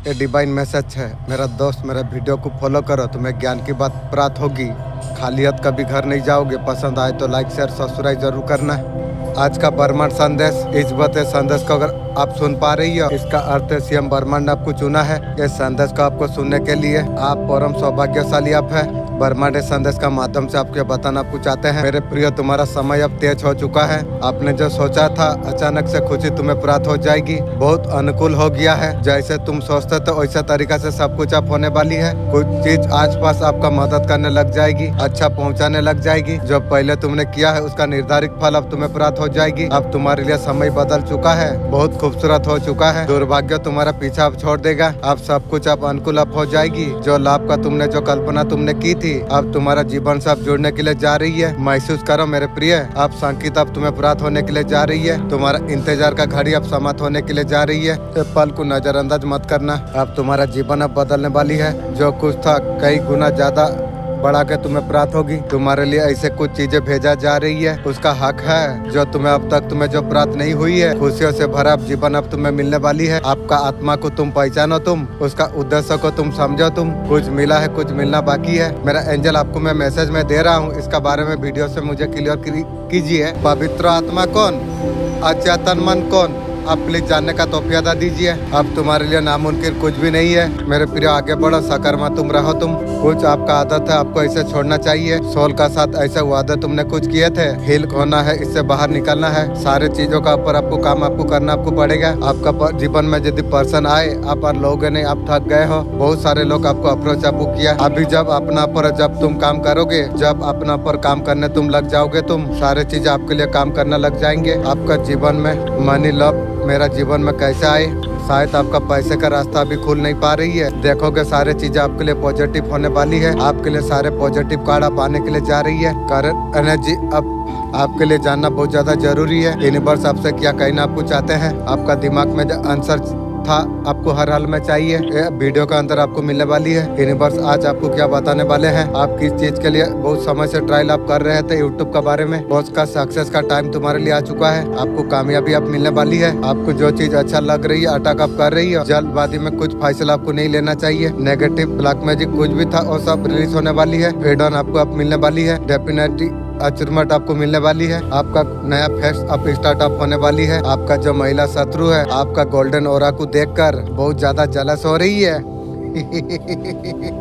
ये divine message है। मेरा दोस्त, मेरा वीडियो को फॉलो करो, तुम्हें ज्ञान की बात प्राप्त होगी। खाली हाथ कभी घर नहीं जाओगे। पसंद आए तो लाइक शेयर सब्सक्राइब जरूर करना। आज का ब्रह्मांड संदेश, इस बात संदेश को अगर आप सुन पा रही हो, इसका अर्थ है सीएम ब्रह्मांड ने आपको चुना है। इस संदेश को आपको सुनने के लिए आप परम सौभाग्यशाली आप है। ब्रह्मांड संदेश का माध्यम से आपको बताना आपको चाहते हैं, मेरे प्रिय, तुम्हारा समय अब तेज हो चुका है। आपने जो सोचा था, अचानक से खुशी तुम्हें प्राप्त हो जाएगी। बहुत अनुकूल हो गया है। जैसे तुम सोचते थे वैसा तरीका से सब कुछ अब होने वाली है। कुछ चीज आसपास आपका मदद करने लग जाएगी, अच्छा पहुंचाने लग जाएगी। जो पहले तुमने किया है उसका निर्धारित फल अब तुम्हें प्राप्त हो जाएगी। अब तुम्हारे लिए समय बदल चुका है, बहुत खूबसूरत हो चुका है। दुर्भाग्य तुम्हारा पीछा अब छोड़ देगा। अब सब कुछ अब अनुकूल अब हो जाएगी। जो लाभ का तुमने जो कल्पना तुमने की थी, अब तुम्हारा जीवन से अब जुड़ने के लिए जा रही है। महसूस करो मेरे प्रिय, अब संकेत अब तुम्हें प्राप्त होने के लिए जा रही है। तुम्हारा इंतजार का घड़ी अब समाप्त होने के लिए जा रही है। पल को नजरअंदाज मत करना। अब तुम्हारा जीवन अब बदलने वाली है। जो कुछ था कई गुना ज्यादा बढ़ा के तुम्हें प्राप्त होगी। तुम्हारे लिए ऐसे कुछ चीजें भेजा जा रही है, उसका हक है। जो तुम्हें अब तक तुम्हें जो प्राप्त नहीं हुई है, खुशियों से भरा जीवन अब तुम्हें मिलने वाली है। आपका आत्मा को तुम पहचानो, तुम उसका उद्देश्य को तुम समझो। तुम कुछ मिला है, कुछ मिलना बाकी है। मेरा एंजल आपको मैं मैसेज में दे रहा हूँ, इसका बारे में वीडियो से मुझे क्लियर कीजिए। पवित्र आत्मा कौन, अचेतन मन कौन, आप प्लीज जानने का तौफीक दीजिए। अब तुम्हारे लिए नामुमकिन कुछ भी नहीं है। मेरे प्रिय, आगे बढ़ो, सकारात्मक तुम रहो। तुम कुछ आपका आदत है, आपको ऐसे छोड़ना चाहिए। सोल का साथ ऐसे वादे तुमने कुछ किए थे, हील होना है, इससे बाहर निकलना है। सारे चीजों का ऊपर आपको काम आपको करना आपको पड़ेगा। आपका जीवन में यदि पर्सन आए, आप लोगे नहीं, आप थक गए हो। बहुत सारे लोग आपको अप्रोच आपको किया। अभी जब अपना पर जब तुम काम करोगे, जब अपना पर काम करने तुम लग जाओगे, तुम सारे चीजें आपके लिए काम करना लग जाएंगे। आपका जीवन में मनी लव मेरा जीवन में कैसे आए, शायद आपका पैसे का रास्ता भी खुल नहीं पा रही है। देखोगे सारे चीजें आपके लिए पॉजिटिव होने वाली है। आपके लिए सारे पॉजिटिव कार्ड आप आने के लिए जा रही है। करंट एनर्जी अब आपके लिए जानना बहुत ज्यादा जरूरी है। यूनिवर्स आपसे क्या कहना आपको चाहते हैं, आपका दिमाग में जो आंसर था आपको हर हाल में चाहिए, वीडियो का अंदर आपको मिलने वाली है। यूनिवर्स आज आपको क्या बताने वाले हैं। आप किस चीज के लिए बहुत समय से ट्रायल आप कर रहे थे यूट्यूब के बारे में, उसका सक्सेस का टाइम तुम्हारे लिए आ चुका है। आपको कामयाबी आप मिलने वाली है। आपको जो चीज अच्छा लग रही है, अटक आप कर रही है, जल्दबाजी में कुछ फैसला आपको नहीं लेना चाहिए। नेगेटिव ब्लैक मैजिक कुछ भी था वो सब रिलीज होने वाली है। फ्रीडम आपको अब मिलने वाली है। डेफिनेटली अचीवमेंट आपको मिलने वाली है। आपका नया फेस अप स्टार्टअप होने वाली है। आपका जो महिला शत्रु है, आपका गोल्डन ओरा को देखकर बहुत ज्यादा जलस हो रही है।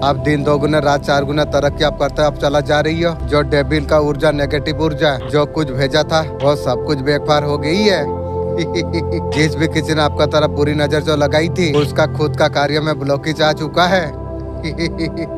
आप दिन 2 गुना रात 4 गुना तरक्की आप करते आप चला जा रही हो। जो डेबिल का ऊर्जा, नेगेटिव ऊर्जा जो कुछ भेजा था वो सब कुछ बेकार हो गई है। जिस भी किसी ने आपका तरफ बुरी नजर जो लगाई थी, उसका खुद का कार्य में ब्लॉकेज आ चुका है।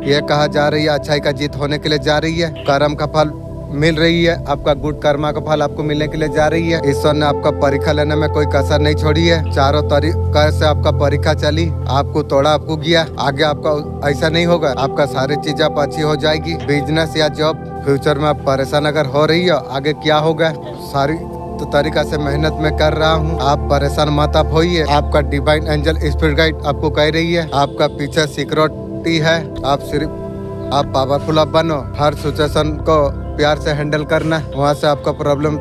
ये कहा जा रही है अच्छाई का जीत होने के लिए जा रही है। कर्म का फल मिल रही है। आपका गुड कर्मा का फल आपको मिलने के लिए जा रही है। ईश्वर ने आपका परीक्षा लेने में कोई कसर नहीं छोड़ी है। चारों तरीके से आपका परीक्षा चली, आपको तोड़ा, आपको गया। आगे आपका ऐसा नहीं होगा। आपका सारी चीजें आप अच्छी हो जाएगी। बिजनेस या जॉब, फ्यूचर में आप परेशान अगर हो रही हो, आगे क्या होगा सारी तो तरीका से मेहनत में कर रहा हूँ। आप परेशान मत आप होइए। आपका डिवाइन एंजल स्पिरिट गाइड आपको कह रही है, आपका पीछे सिक्योरिटी है। आप पावरफुल आप बनो। हर सिचुएशन को प्यार से हैंडल करना, वहाँ से आपका प्रॉब्लम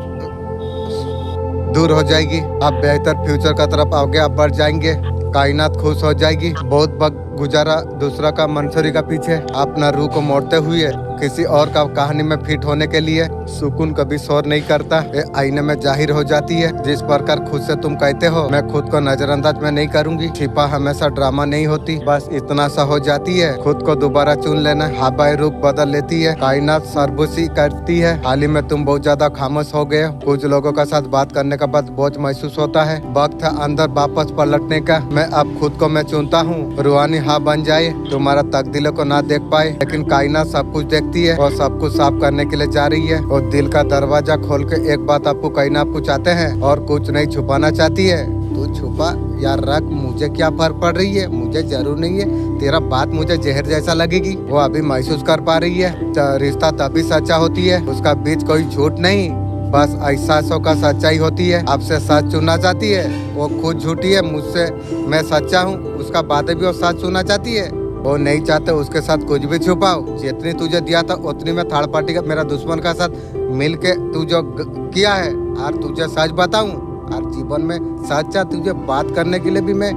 दूर हो जाएगी। आप बेहतर फ्यूचर का तरफ आगे आप बढ़ जाएंगे। कायनात खुश हो जाएगी। बहुत वक्त गुजारा दूसरा का मंसूरी का पीछे, अपना रूह को मोड़ते हुए किसी और का कहानी में फिट होने के लिए। सुकून कभी शोर नहीं करता, ये आईने में जाहिर हो जाती है। जिस प्रकार खुद से तुम कहते हो मैं खुद को नजरअंदाज में नहीं करूंगी, छिपा हमेशा ड्रामा नहीं होती, बस इतना सा हो जाती है। खुद को दोबारा चुन लेना, हवाई रुख बदल लेती है। कायनात सरबुसी करती है। हाल ही में तुम बहुत ज्यादा खामोश हो गए। कुछ लोगों का साथ बात करने का बाद बोझ महसूस होता है। वक्त है अंदर वापस पलटने का। मैं अब खुद को मैं चुनता हूँ। रूहानी हाँ बन जाए, तुम्हारा तकदीरों को ना देख पाए, लेकिन कायनात सब कुछ देखती है और सब कुछ साफ करने के लिए जा रही है। और दिल का दरवाजा खोल के एक बात आपको कहना आपको चाहते हैं और कुछ नहीं छुपाना चाहती है। तू छुपा यार रख, मुझे क्या फर्क पड़ रही है, मुझे जरूर नहीं है। तेरा बात मुझे जहर जैसा लगेगी, वो अभी महसूस कर पा रही है। रिश्ता तभी सच्चा होती है, उसका बीच कोई झूठ नहीं, बस एहसासों का सच्चाई होती है। आपसे सच सुनना चाहती है, वो खुद झूठी है। मुझसे मैं सच्चा हूँ, उसका बातें भी वो सच सुनना चाहती है। वो नहीं चाहते उसके साथ कुछ भी छुपाओ। जितनी तुझे दिया था उतनी में थर्ड पार्टी का मेरा दुश्मन का साथ मिल के तू जो किया है, और तुझे सच बताऊं, और जीवन में सच्चा तुझे बात करने के लिए भी मैं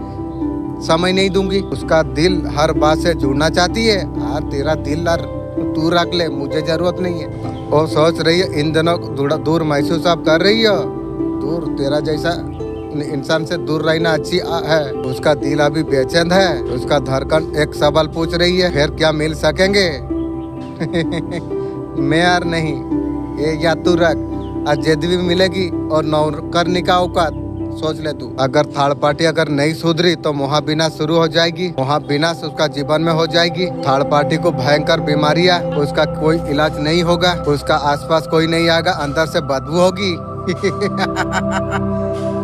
समय नहीं दूंगी। उसका दिल हर बात से जुड़ना चाहती है। यार तेरा दिल यार तू रख ले, मुझे जरूरत नहीं है। वो सोच रही है इन दिनों दूर महसूस आप कर रही हो। दूर तेरा जैसा इंसान से दूर रहना अच्छी है। उसका दिल अभी बेचैन है। उसका धड़कन एक सवाल पूछ रही है, फिर क्या मिल सकेंगे? मैं यार नहीं, ये या तू रख, अजद भी मिलेगी और नौकरनी का औकात सोच ले तू। अगर थर्ड पार्टी अगर नहीं सुधरी तो महाविनाश शुरू हो जाएगी। महाविनाश उसका जीवन में हो जाएगी। थर्ड पार्टी को भयंकर बीमारियां, उसका कोई इलाज नहीं होगा। उसका आसपास कोई नहीं आएगा, अंदर से बदबू होगी।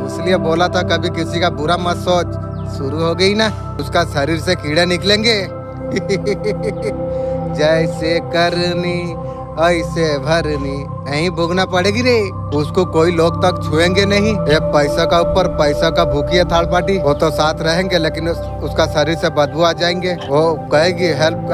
इसलिए बोला था कभी किसी का बुरा मत सोच। शुरू हो गई ना, उसका शरीर से कीड़े निकलेंगे। जैसे करनी ऐसे भरनी, यही भोगना पड़ेगी रे। उसको कोई लोग तक छुएंगे नहीं। ये पैसा का ऊपर पैसा का भूखी है थर्ड पार्टी। वो तो साथ रहेंगे लेकिन उसका शरीर से बदबू आ जाएंगे। वो कहेगी हेल्प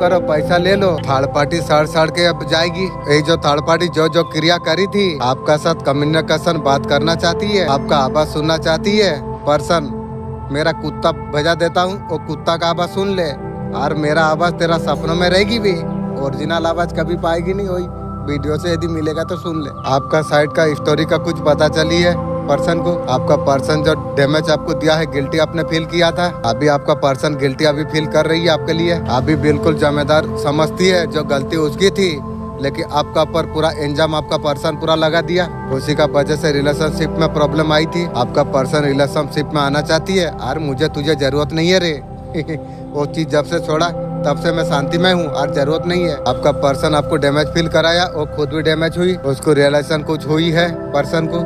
करो, पैसा ले लो। थर्ड पार्टी सड़ के अब जाएगी। ये जो थर्ड पार्टी जो क्रिया करी थी, आपका साथ कम्युनिकेशन बात करना चाहती है, आपका आवाज सुनना चाहती है। पर्सन मेरा कुत्ता भेजा देता हूँ, वो कुत्ता का आवाज सुन ले। और मेरा आवाज तेरा सपनों में रहेगी भी, ओरिजिनल आवाज कभी पाएगी नहीं। वही वीडियो से यदि मिलेगा तो सुन ले। आपका साइड का स्टोरी का कुछ पता चली है पर्सन को? आपका पर्सन जो डैमेज आपको दिया है, गिल्टी आपने फील किया था, अभी आपका पर्सन गिल्टी अभी फील कर रही है आपके लिए। अभी बिल्कुल जिम्मेदार समझती है, जो गलती उसकी थी, लेकिन आपका ऊपर पूरा इंजाम आपका पर्सन पूरा लगा दिया। उसी का वजह से रिलेशनशिप में प्रॉब्लम आई थी। आपका पर्सन रिलेशनशिप में आना चाहती है। और मुझे तुझे जरूरत नहीं है रे। वो चीज जब से छोड़ा तब से मैं शांति में हूँ और जरूरत नहीं है। आपका पर्सन आपको डैमेज फील कराया, वो खुद भी डैमेज हुई, उसको रियलाइजेशन कुछ हुई है पर्सन को।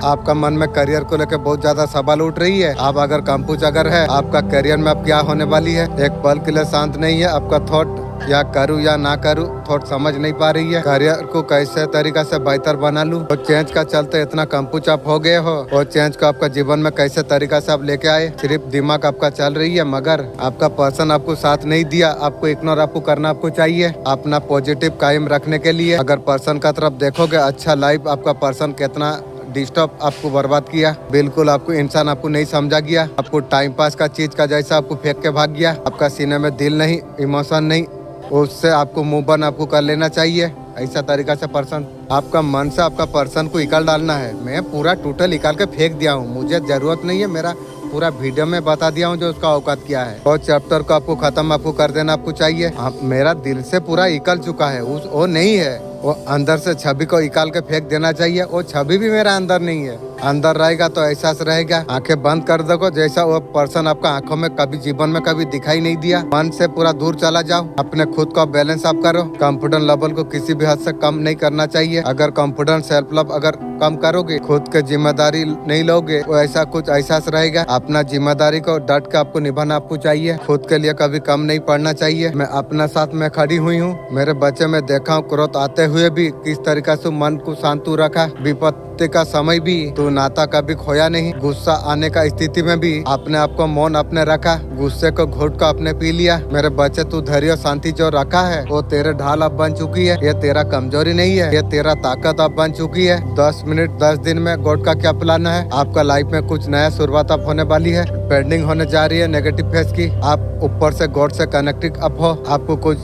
आपका मन में करियर को लेकर बहुत ज्यादा सवाल उठ रही है। आप अगर कंफ्यूज अगर है आपका करियर में अब क्या होने वाली है, एक पल के लिए शांत नहीं है। आपका थॉट या करूँ या ना करूँ थॉट समझ नहीं पा रही है। करियर को कैसे तरीका से बेहतर बना लूँ, और चेंज का चलते इतना कंफ्यूज आप हो गए हो। और चेंज को आपका जीवन में कैसे तरीका से आप लेके आए, सिर्फ दिमाग आपका चल रही है, मगर आपका पर्सन आपको साथ नहीं दिया। आपको इग्नोर आपको करना आपको चाहिए अपना पॉजिटिव कायम रखने के लिए। अगर पर्सन का तरफ देखोगे, अच्छा लाइफ आपका पर्सन कितना डिस्टर्ब आपको बर्बाद किया। बिल्कुल आपको इंसान आपको नहीं समझा गया। आपको टाइम पास का चीज का जैसा आपको फेंक के भाग गया। आपका सीने में दिल नहीं, इमोशन नहीं, उससे आपको मुंह बंद आपको कर लेना चाहिए। ऐसा तरीका से पर्सन आपका मन से आपका पर्सन को निकाल डालना है। मैं पूरा टोटल निकाल के फेंक दिया हूँ, मुझे जरूरत नहीं है। मेरा पूरा वीडियो में बता दिया हूँ जो उसका औकात क्या है। और चैप्टर को आपको खत्म आपको कर देना आपको चाहिए। मेरा दिल से पूरा निकल चुका है, वो नहीं है। वो अंदर से छवि को निकाल के फेंक देना चाहिए। वो छवि भी मेरा अंदर नहीं है। अंदर रहेगा तो एहसास रहेगा। आंखें बंद कर दो, जैसा वो पर्सन आपका आंखों में कभी जीवन में कभी दिखाई नहीं दिया। मन से पूरा दूर चला जाओ। अपने खुद को बैलेंस आप करो। कॉन्फिडेंस लेवल को किसी भी हद से कम नहीं करना चाहिए। अगर कॉन्फिडेंस सेल्फ लव अगर कम करोगे, खुद के जिम्मेदारी नहीं लोगे, वो ऐसा कुछ एहसास रहेगा। अपना जिम्मेदारी को डट के आपको निभाना आपको चाहिए। खुद के लिए कभी कम नहीं पड़ना चाहिए। मैं अपना साथ में खड़ी हुई हूँ। मेरे बच्चे में देखा हूँ क्रोध आते हुए भी किस तरीका से मन को शांत रखा। विपत्ति का समय भी तू नाता कभी खोया नहीं। गुस्सा आने का स्थिति में भी अपने आप को मौन अपने रखा। गुस्से को घोट को अपने पी लिया। मेरे बच्चे तू धैर्य और शांति जो रखा है वो तेरे ढाल अब बन चुकी है। ये तेरा कमजोरी नहीं है, ये तेरा ताकत अब बन चुकी है। 10 मिनट 10 दिन में गॉड का क्या प्लान है? आपका लाइफ में कुछ नया शुरुआत अब होने वाली है। पेंडिंग होने जा रही है नेगेटिव फेस की। आप ऊपर से गॉड से कनेक्टेड अप हो। आपको कुछ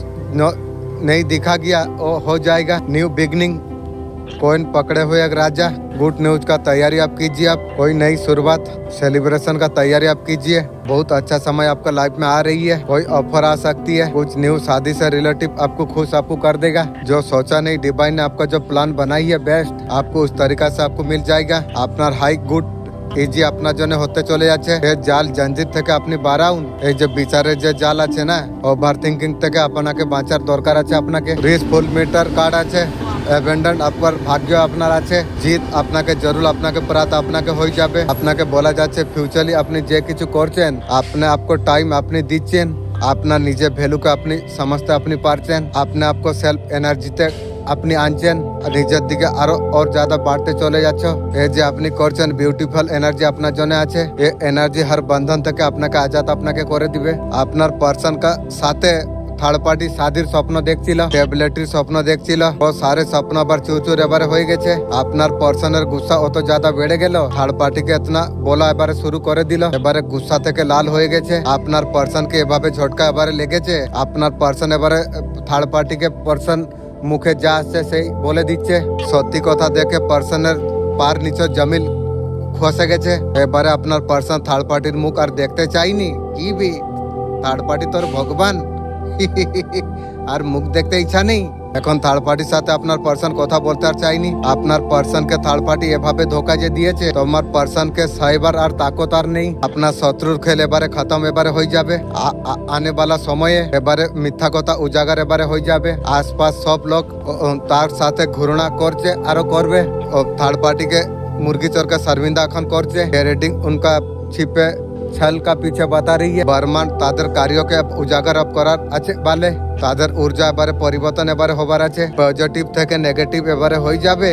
नहीं दिखा गया वो हो जाएगा। न्यू बिगनिंग कॉइन पकड़े हुए एक राजा। गुड न्यूज का तैयारी आप कीजिए। आप कोई नई शुरुआत सेलिब्रेशन का तैयारी आप कीजिए। बहुत अच्छा समय आपका लाइफ में आ रही है। कोई ऑफर आ सकती है। कुछ न्यू शादी से रिलेटिव आपको खुश आपको कर देगा। जो सोचा नहीं डिवाइन ने आपका जो प्लान बनाई है बेस्ट आपको उस तरीका से आपको मिल जाएगा। আপনার হাই গুড এই যে আপনার জন্য হতে চলে যাচ্ছে এই জাল জঞ্জির থেকে আপনি বাড়াউন। এই যে বিচারের যে জাল আছে না ওভার থিঙ্কিং থেকে আপনাকে বাঁচার দরকার আছে। আপনাকে রিস্ক ফুল মিটার কার্ড আছে। অ্যাবেন্ডন আপনার ভাগ্য আপনার আছে। জিত আপনাকে জরুর আপনাকে প্রাত আপনাকে হয়ে যাবে। আপনাকে বলা যাচ্ছে ফিউচারলি আপনি যে কিছু করছেন আপনি आपको টাইম আপনি দিচ্ছেন। আপনার নিজে ভ্যালুকে আপনি समझते আপনি পারছেন। আপনি आपको সেলফ এনার্জিতে আপনি আনছেন নিজের দিকে আরো ওর ज़्यादा বাড়তে চলে যাচ্ছ। এই যে আপনি করছেন বিউটিফুল এনার্জি আপনার জন্য আছে। এই এনার্জি হর বন্ধন থেকে আপনাকে আজাদ আপনাকে করে দিবে। আপনার পার্সন কা সাথে থার্ড পার্টি শাদির স্বপ্ন দেখছিল, ট্যাবলেটের স্বপ্ন দেখছিল, ও সারে স্বপ্ন আবার চুরচুর এবারে হয়ে গেছে। আপনার পার্সনের গুসা অত ज़्यादा বেড়ে গেল। থার্ড পার্টিকে এতনা বলা এবারে শুরু করে দিল। এবারে গুসা থেকে লাল হয়ে গেছে। আপনার পার্সনকে এভাবে ঝটকা এবারে লেগেছে। আপনার পার্সন এবারে থার্ড পার্টিকে পার্সন মুখে যা আসছে সেই বলে দিচ্ছে। সত্যি কথা দেখে পার্সনের পার নিচে জমিল খসে গেছে। এবারে আপনার পার্সন থার্ড পার্টির মুখ আর দেখতে চাইনি। কি বি থার্ড পার্টি তোর ভগবান আর মুখ দেখতে ইচ্ছা নেই। এখন থার্ড পার্টির সাথে আপনার পার্সন কথা বলতে আর চাইনি। আপনার পার্সনকে থার্ড পার্টি এভাবে ধোকা যে দিয়েছে তোমার পার্সনকে সাইবার আর তাকত আর নেই। আপনার শত্রুর খেল এবারে খতম এবারে হয়ে যাবে। আনে বালা সময়ে এবারে মিথ্যা কথা উজাগার এবারে হয়ে যাবে। আশপাশ সব লোক তার সাথে ঘৃণা করছে আরো করবে। থার্ড পার্টিকে মুরগি চোরকে শर्मिंदा এখন করছে। রেটিং উনকা छिपे छल का पीछे बता रही है। बर्मान ताদের কার্যকে উজাগার আপ করার আছে বলে তাদের ঊর্জা এবারে পরিবর্তন এবারে হবার আছে। পজিটিভ থেকে নেগেটিভ এবারে হয়ে যাবে।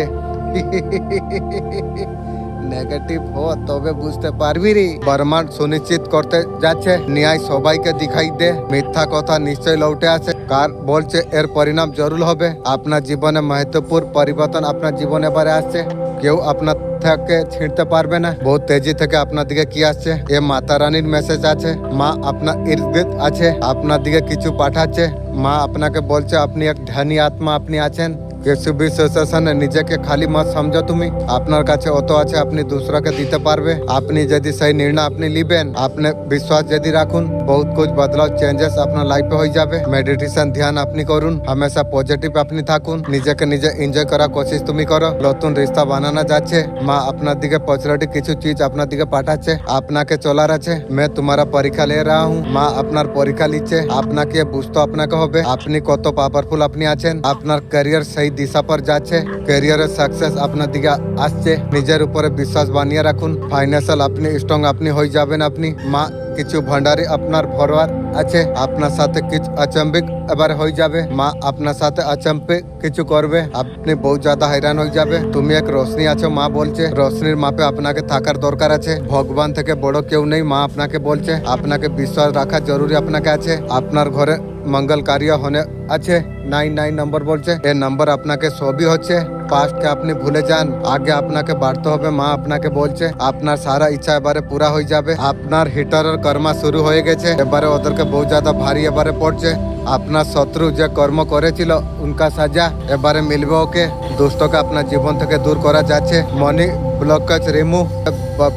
নেগেটিভ হো তবে বুঝতে পারবি রে। বর্মান সুনিশ্চিত করতে যাচ্ছে ন্যায় সবাইকে দেখাই দে। মিথ্যা কথা নিশ্চয় লৌটে আসে। কার বলছে এর পরিণাম জরুর হবে। আপনার জীবনে महत्वपूर्ण পরিবর্তন আপনার জীবনে এবারে আসছে। কেউ আপনার থেকে ছিঁড়তে পারবে না। বহুত তেজি থেকে আপনার দিকে কি আসছে এ মাতা রানীর মেসেজ আছে। মা আপনার ইর্দ আছে আপনার দিকে কিছু পাঠাচ্ছে। মা আপনাকে বলছে আপনি এক ধনী আত্মা আপনি আছেন। কিছু भी সিচুয়েশনে নিজেকে খালি মত সমঝো তুমি। আপনার কাছে অত আছে আপনি দুসরাকে দিতে পারবে। আপনি যদি সেই নির্ণয় আপনি লিবেন আপনি বিশ্বাস যদি রাখুন বহুত কুछ বদলাও চেঞ্জেস আপনার লাইফে হয়ে যাবে। মেডিটেশন ধ্যান আপনি করুন। হামেশা পজিটিভ আপনি থাকুন। নিজেকে নিজে এনজয় করার কোশিশ তুমি করো। নতুন রিস্তা বানানো যাচ্ছে। মা আপনার দিকে পজিটিভ কিছু চিজ আপনার দিকে পাঠাচ্ছে। আপনাকে চলার আছে। मैं तुम्हारा পরীক্ষা ले रहा हूँ। মা আপনার পরীক্ষা নিচ্ছে। আপনাকে বুঝতে আপনাকে হবে আপনি কত পাওয়ারফুল আপনি আছেন। আপনার ক্যারিয়ার সেই দিশা पर যাচ্ছে। ক্যারিয়ারের সাকসেস আপনার দিকে আসছে। নিজের উপরে বিশ্বাস বানিয়ে রাখুন। ফাইন্যান্সিয়াল আপনি স্ট্রং আপনি হয়ে যাবেন। আপনি মা কিছু ভান্ডারি আপনার ফরওয়ার্ড আছে। আপনার সাথে কিছু আচম্বিক এবার হয়ে যাবে। মা আপনার সাথে আচম্বিক কিছু করবে। আপনি বহুত ज़्यादा हैरान হয়ে যাবে। তুমি এক রোশনি আছো মা বলছে। রোশনির মাপে আপনাকে থাকার দরকার আছে। ভগবান থেকে বড় কেউ নেই মা আপনাকে বলছে। আপনাকে বিশ্বাস রাখা জরুরি আপনাকে আছে। আপনার ঘরে मंगल कार्य होने আছে। 99 নম্বর বলছে। এই নম্বর আপনাকে সবই হচ্ছে। পাস্টকে আপনি ভুলে যান আগে আপনাকে বাড়তে হবে। মা আপনাকে বলছে আপনার সারা ইচ্ছা এবারে পুরা হয়ে যাবে। আপনার হিটারের কর্মা শুরু হয়ে গেছে। এবারে ওদেরকে বহুত ज़्यादा ভারী এবারে পড়ছে। আপনার শত্রু যে কর্ম করেছিল উনকা সাজা এবারে মিলবে ওকে। দুষ্টকে আপনার জীবন থেকে দূর করা যাচ্ছে। মনি ব্লকেজ রিমুভ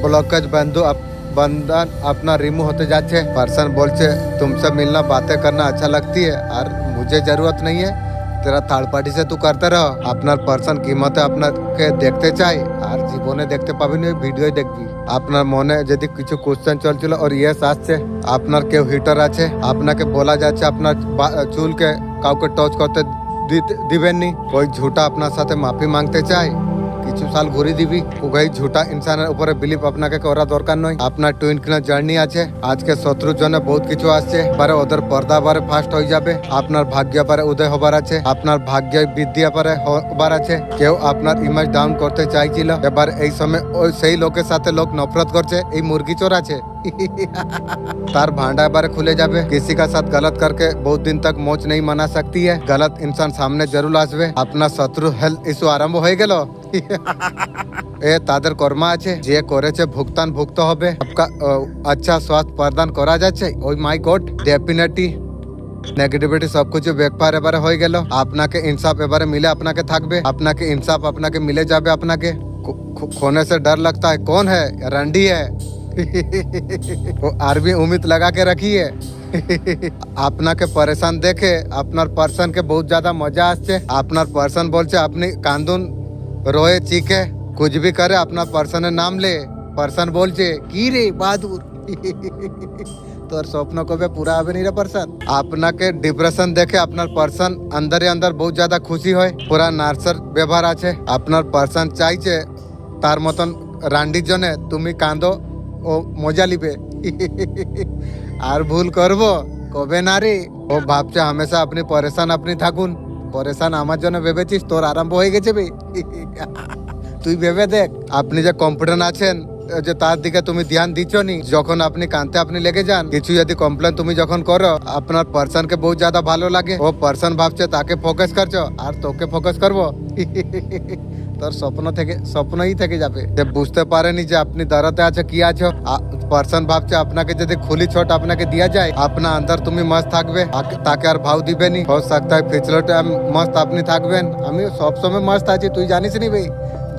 ব্লকেজ बंधन अपना रिमूव होते जाते। पर्सन बोलचे तुमसे मिलना बातें करना अच्छा लगती है और मुझे जरूरत नहीं है। तेरा থার্ড পার্টি से तू करते रहो। আপনার পার্সন কিমতে আপনাকে দেখতে চাই আর জীবনে দেখতে পাবি না ভিডিওই দেখবি। আপনার মনে যদি কিছু কোশ্চেন চলছিল আর ইয়েস আসছে। আপনার কেউ হিটার আছে। আপনাকে বলা যাচ্ছে আপনার চুলকে কাউকে টচ করতে দিবেননি। कोई झूठा আপনার সাথে মাফি মাংতে চায় কিছু সাল ঘুরে দিবি। উগাই ঝুটা ইনসানের উপরে বিলিভ আপনাকে করা দরকার নয়। আপনার টুইন কিনা জার্নি আছে। আজকে শত্রুর জন্য বহুত কিছু আসছে। বারে ওদের পর্দা বারে ফাস্ট হয়ে যাবে। আপনার ভাগ্য বারে উদয় হবার আছে। আপনার ভাগ্য বৃদ্ধি বারে হবার আছে। কেউ আপনার ইমেজ ডাউন করতে চাইছিল এবার এই সময় ওই সেই লোকের সাথে লোক নফরত করছে। এই মুরগি চোর আছে तार भांडा बारे खुले जाबे। किसी का साथ गलत करके बहुत दिन तक मौज नहीं मना सकती है। गलत इंसान सामने जरूर आसबे। अपना शत्रु हेल्थ इश्यू आरंभ হয়ে গেল। এ তাদের কর্ম আছে যে করেছে ভুগতান ভুগতে হবে। आपका अच्छा स्वास्थ्य प्रदान করা যাচ্ছে। ওই মাই গড ডেফিনেটলি নেগেটিভিটি সবকিছু ব্যাপারে এবারে হয়ে গেল। আপনাকে ইনসাফ এবারে মিলে আপনাকে থাকবে, আপনাকে ইনসাফ আপনাকে মিলে যাবে। আপনাকে खोने से डर लगता है, कौन है? रंडी है। वो आर्मी उम्मीद लगा के रखी है। আপনাকে পরেশান দেখে আপনার পার্সনকে বহুত ज़्यादा মজা আসছে। আপনার পার্সন বলছে আপনি কান্দুন, রোয়ে, চিকে, कुछ भी करे, আপনার পার্সনের নাম লে। পার্সন বলছে কি রে বাহাদুর, তোর স্বপ্ন কবে পুরা হবে নি রে পার্সন। আপনাকে ডিপ্রেশন দেখে আপনার পার্সন अंदर अंदर बहुत ज़्यादा খুশি হয়। পুরা নার্সার ব্যবহার আছে। আপনার পার্সন চাইছে তার মতন রান্ডির জন্য তুমি কাঁদো, ও মজা লিবে। আর ভুল করব কবে না রে। ও ভাবছে হামেশা আপনি পরেশান আপনি থাকুন। পরেশান আমার জন্য ভেবেছিস, তোর আরম্ভ হয়ে গেছে বে। তুই ভেবে দেখ, আপনি যে কম্পিউটার আছেন, যে তার দিকে তুমি ধ্যান দিচ্ছ নি। যখন আপনি কানতে আপনি লেগে যান, কিছু যদি কমপ্লেন তুমি যখন করো, আপনার পার্সনকে বহুত ज़्यादा ভালো লাগে। ও পার্সন ভাবছে তাকে ফোকাস করছো আর তোকে ফোকাস করবো। তোর স্বপ্নই থেকে যাবে। যে বুঝতে পারেনি যে আপনি দরদে আছো, কি আছো। পার্সন ভাবছে আপনাকে যদি খুলি ছোট আপনাকে দিয়া যায়, আপনার আন্তর তুমি মস্ত থাকবে, তাকে আর ভাव দিবে নি। हो सकता है पिछले टाइम मस्त আপনি থাকবেন। আমি সবসময় মস্ত আছি, তুই জানিস নি ভাই।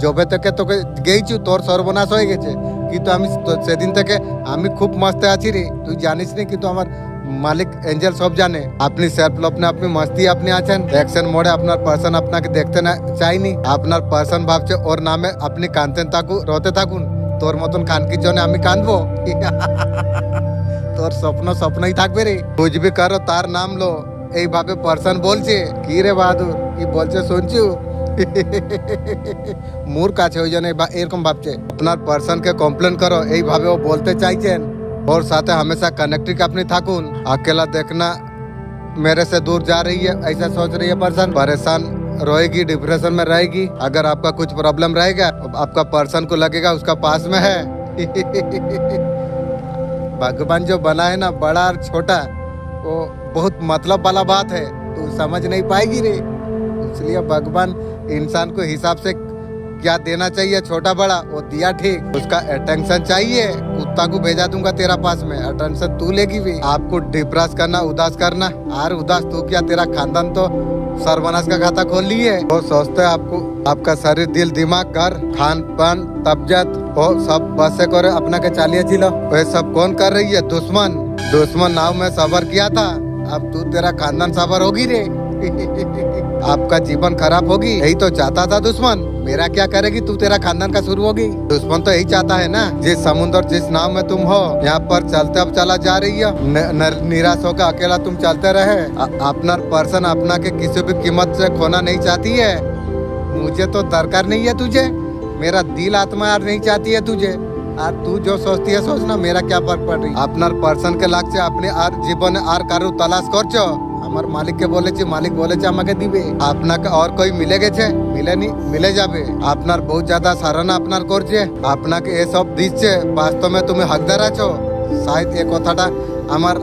জবে থেকে তোকে গেইছু, তোর সর্বনাশ হয়ে গেছে। কিন্তু আমি সেদিন থেকে আমি খুব মস্তে আছি রে, তুই জানিস নি। কিন্তু আমার মালিক এঞ্জেল সব জানে। আপনি সেলফ লপনে আপনি মস্তি আপনি আছেন। অ্যাকশন মোডে আপনার পার্সন আপনাকে দেখতে না চাইনি। আপনার পার্সন ভাবছে ওর নামে আপনি কাঁদতে থাকুন, রোতে থাকুন। তোর মতন খানকির জন্য আমি কাঁদবো? তোর স্বপ্নই থাকবে রে। कुछ भी करो তার নাম লো, এইভাবে পার্সন বলছে। কি রে বাহাদুর, কি বলছে শুনছু? মূর্খ আছে ওই জন্য এরকম ভাবছে। আপনার পার্সনকে কমপ্লেন করো, এইভাবে ও বলতে চাইছেন। ওর সাথে हमेशा कनेक्टेड अपनी থাকুন। अकेला देखना मेरे से दूर जा रही है, ऐसा सोच रही है पर्सन। परेशान रोएगी, डिप्रेशन में रहेगी। अगर आपका कुछ प्रॉब्लम रहेगा, आपका पर्सन को लगेगा उसका पास में है। भगवान जो बना है ना, बड़ा और छोटा, वो बहुत मतलब वाला बात है। तू समझ नहीं पाएगी रे। इसलिए भगवान इंसान को हिसाब से क्या देना चाहिए, छोटा बड़ा वो दिया ठीक। उसका अटेंशन चाहिए, कुत्ता को भेजा दूंगा तेरा पास में, अटेंशन तू लेगी भी। आपको डिप्रेस करना, उदास करना, और उदास तू क्या, तेरा खानदान तो सर्वनाश का खाता खोल लिए। वो सोचते हैं आपको, आपका शरीर, दिल, दिमाग, घर, खान पान, तबीयत, वो सब बसे करे अपना के चालिए चिलो। वे सब कौन कर रही है? दुश्मन नाव में सफर किया था, अब तू तेरा खानदान सफर होगी रे। आपका जीवन खराब होगी, यही तो चाहता था दुश्मन। मेरा क्या करेगी तू, तेरा खानदान का शुरू होगी। दुश्मन तो यही चाहता है ना। जिस समुद्र जिस नाव में तुम हो, यहाँ पर चलते अब चला जा रही है, निराश होकर अकेला तुम चलते रहे। अपना पर्सन अपना के किसी भी कीमत से खोना नहीं चाहती है। मुझे तो दरकार नहीं है तुझे, मेरा दिल आत्मा यार नहीं चाहती है तुझे। আর तू जो सोचती है सोचना, मेरा क्या फर्क पड़ रही। আপনার পার্সনকে লাগছে আপনি আর জীবনে আর কারো তালাশ করছো। আমার মালিককে বলেছি, মালিক বলেছে আমাকে দিবে। আপনাকে আর কই মিলে গেছে? মিলেনি, মিলে যাবে। আপনার বহুত ज़्यादा সারানা আপনার করছে, আপনাকে এসব দিচ্ছে। বাস্তবে তুমি হকদার আছো। শায়দ এই কথাটা আমার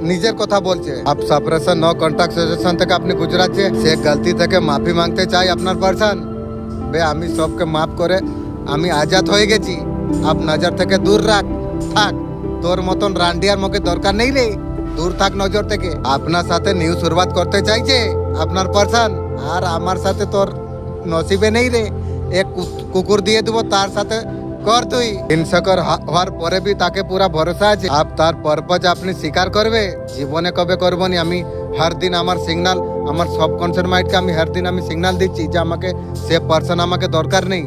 নিজের কথা বলছে। আপ সেপারেশন নো কন্ট্যাক্ট সিচুয়েশন থেকে আপনি গুজরাচ্ছে, সে গলতি থেকে মাফি মাংতে চাই আপনার পার্সন। বে আমি সবকে মাফ করে আমি আজাদ হয়ে গেছি। আপ নজর থেকে দূর থাক। তোর মতন রান্ডিয়ার মুখে দরকার নেই রে, দূর থাক নজর থেকে। আপনার সাথে নিউ শুরুয়াত করতে চাইছে আপনার পার্সন, আর আমার সাথে তোর নসিবে নেই রে। এক কুকুর দিয়ে দেবো, তার সাথে কর তুই। ইনসেকিউর হওয়ার পরে বি তাকে পুরা ভরসা আছে। আপ তার পারপাস আপনি স্বীকার করবে। জীবনে কবে করবনি। আমি হর দিন আমার সিগনাল, আমার সাবকনসিয়াস মাইন্ডকে আমি হর দিন আমি সিগনাল দিচ্ছি যে আমাকে সে পার্সন আমাকে দরকার নেই।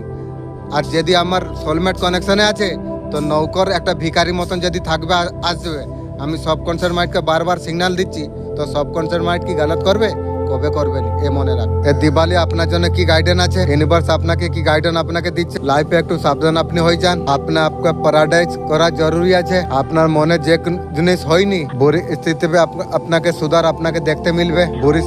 আর যদি আমার সোলমেট কানেকশনে আছে, তো নৌকর একটা ভিখারি মতন যদি থাকবে আসবে। আমি সাবকনসিয়াস মাইন্ডকে বারবার সিগনাল দিচ্ছি, তো সাবকনসিয়াস মাইন্ড কি গলত করবে? কবে করবে না, এ মনে রাখ। এ দিওয়ালি আপনার জন্য কি গাইডেন্স আছে, ইউনিভার্স আপনাকে কি গাইডেন্স আপনাকে দিচ্ছে। লাইফে একটু সাবধান আপনি হয়ে যান। আপনাকে প্যারাডাইজ করা জরুরি আছে। আপনার মনে যে জিনিস হয়নি, বুড়ি স্থিতিতে আপনাকে সুধার আপনাকে দেখতে মিলবে। বুড়ি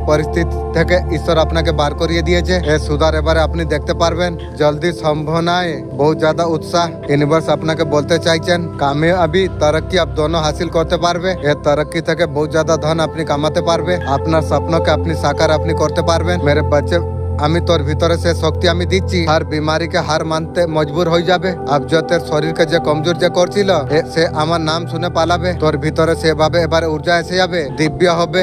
পরিস্থিতি থেকে ঈশ্বর আপনাকে বার করিয়ে দিয়েছে। এ সুধার এবারে আপনি দেখতে পারবেন। জলদি সম্ভাবনায় बहुत ज्यादा उत्साह। यूनिवर्स আপনাকে বলতে চাইছেন কামিয়াবি तरक्की आप दोनों हासिल করতে পারবে। এ तरक्की থেকে बहुत ज्यादा धन আপনি কামাতে পারবে। আপনার স্বপ্নকে আপনি সাকার আপনি করতে পারবেন। मेरे बच्चे আমি তোর ভিতরে সে শক্তি আমি দিচ্ছি আর বিমারিকে হার মানতে মজবুর হয়ে যাবে। আর যে তোর শরীরকে যে কমজোর যে করছিল সে আমার নাম শুনে পালাবে। তোর ভিতরে সেভাবে এবারে ঊর্জা এসে যাবে, দিব্য হবে।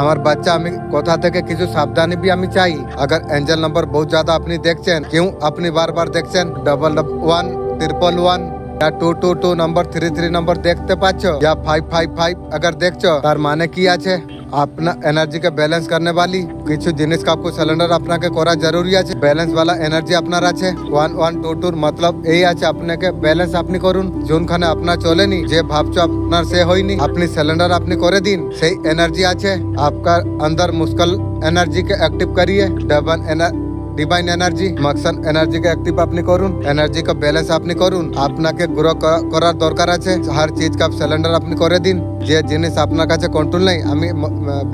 আমার বাচ্চা আমি কোথা থেকে কিছু সাবধানী भी আমি চাই। अगर एंजल नंबर बहुत ज्यादा আপনি দেখছেন, क्यों আপনি বারবার দেখছেন 111 111 या 222 नंबर 33 नंबर देखते पाচ্ছ या 555 अगर দেখছো, তার মানে কি আছে? अपना एनर्जी के बैलेंस करने वाली কিছু জিনিস आपको सिलेंडर আপনাকে করা জরুরি আছে। ব্যালেন্স वाला এনার্জি আপনার আছে। 1122 मतलब এই আছে আপনাকে ব্যালেন্স আপনি করুন। যোনখানে আপনার চলেনি, যে ভাবছো আপনার সে হয়নি, আপনি সিলিন্ডার আপনি করে দিন। সেই এনার্জি আছে आपका अंदर मुस्कुल एनर्जी के एक्टिव करिए। ডিভাইন এনার্জি মাকসান এনার্জিকে অ্যাক্টিভ আপনি করুন, এনার্জি কা ব্যালেন্স আপনি করুন। আপনাকে গ্রো করার দরকার আছে। হর চিজ কা সিলিন্ডার আপনি করে দিন। যে জিনিস আপনার কাছে কন্ট্রোল নেই, আমি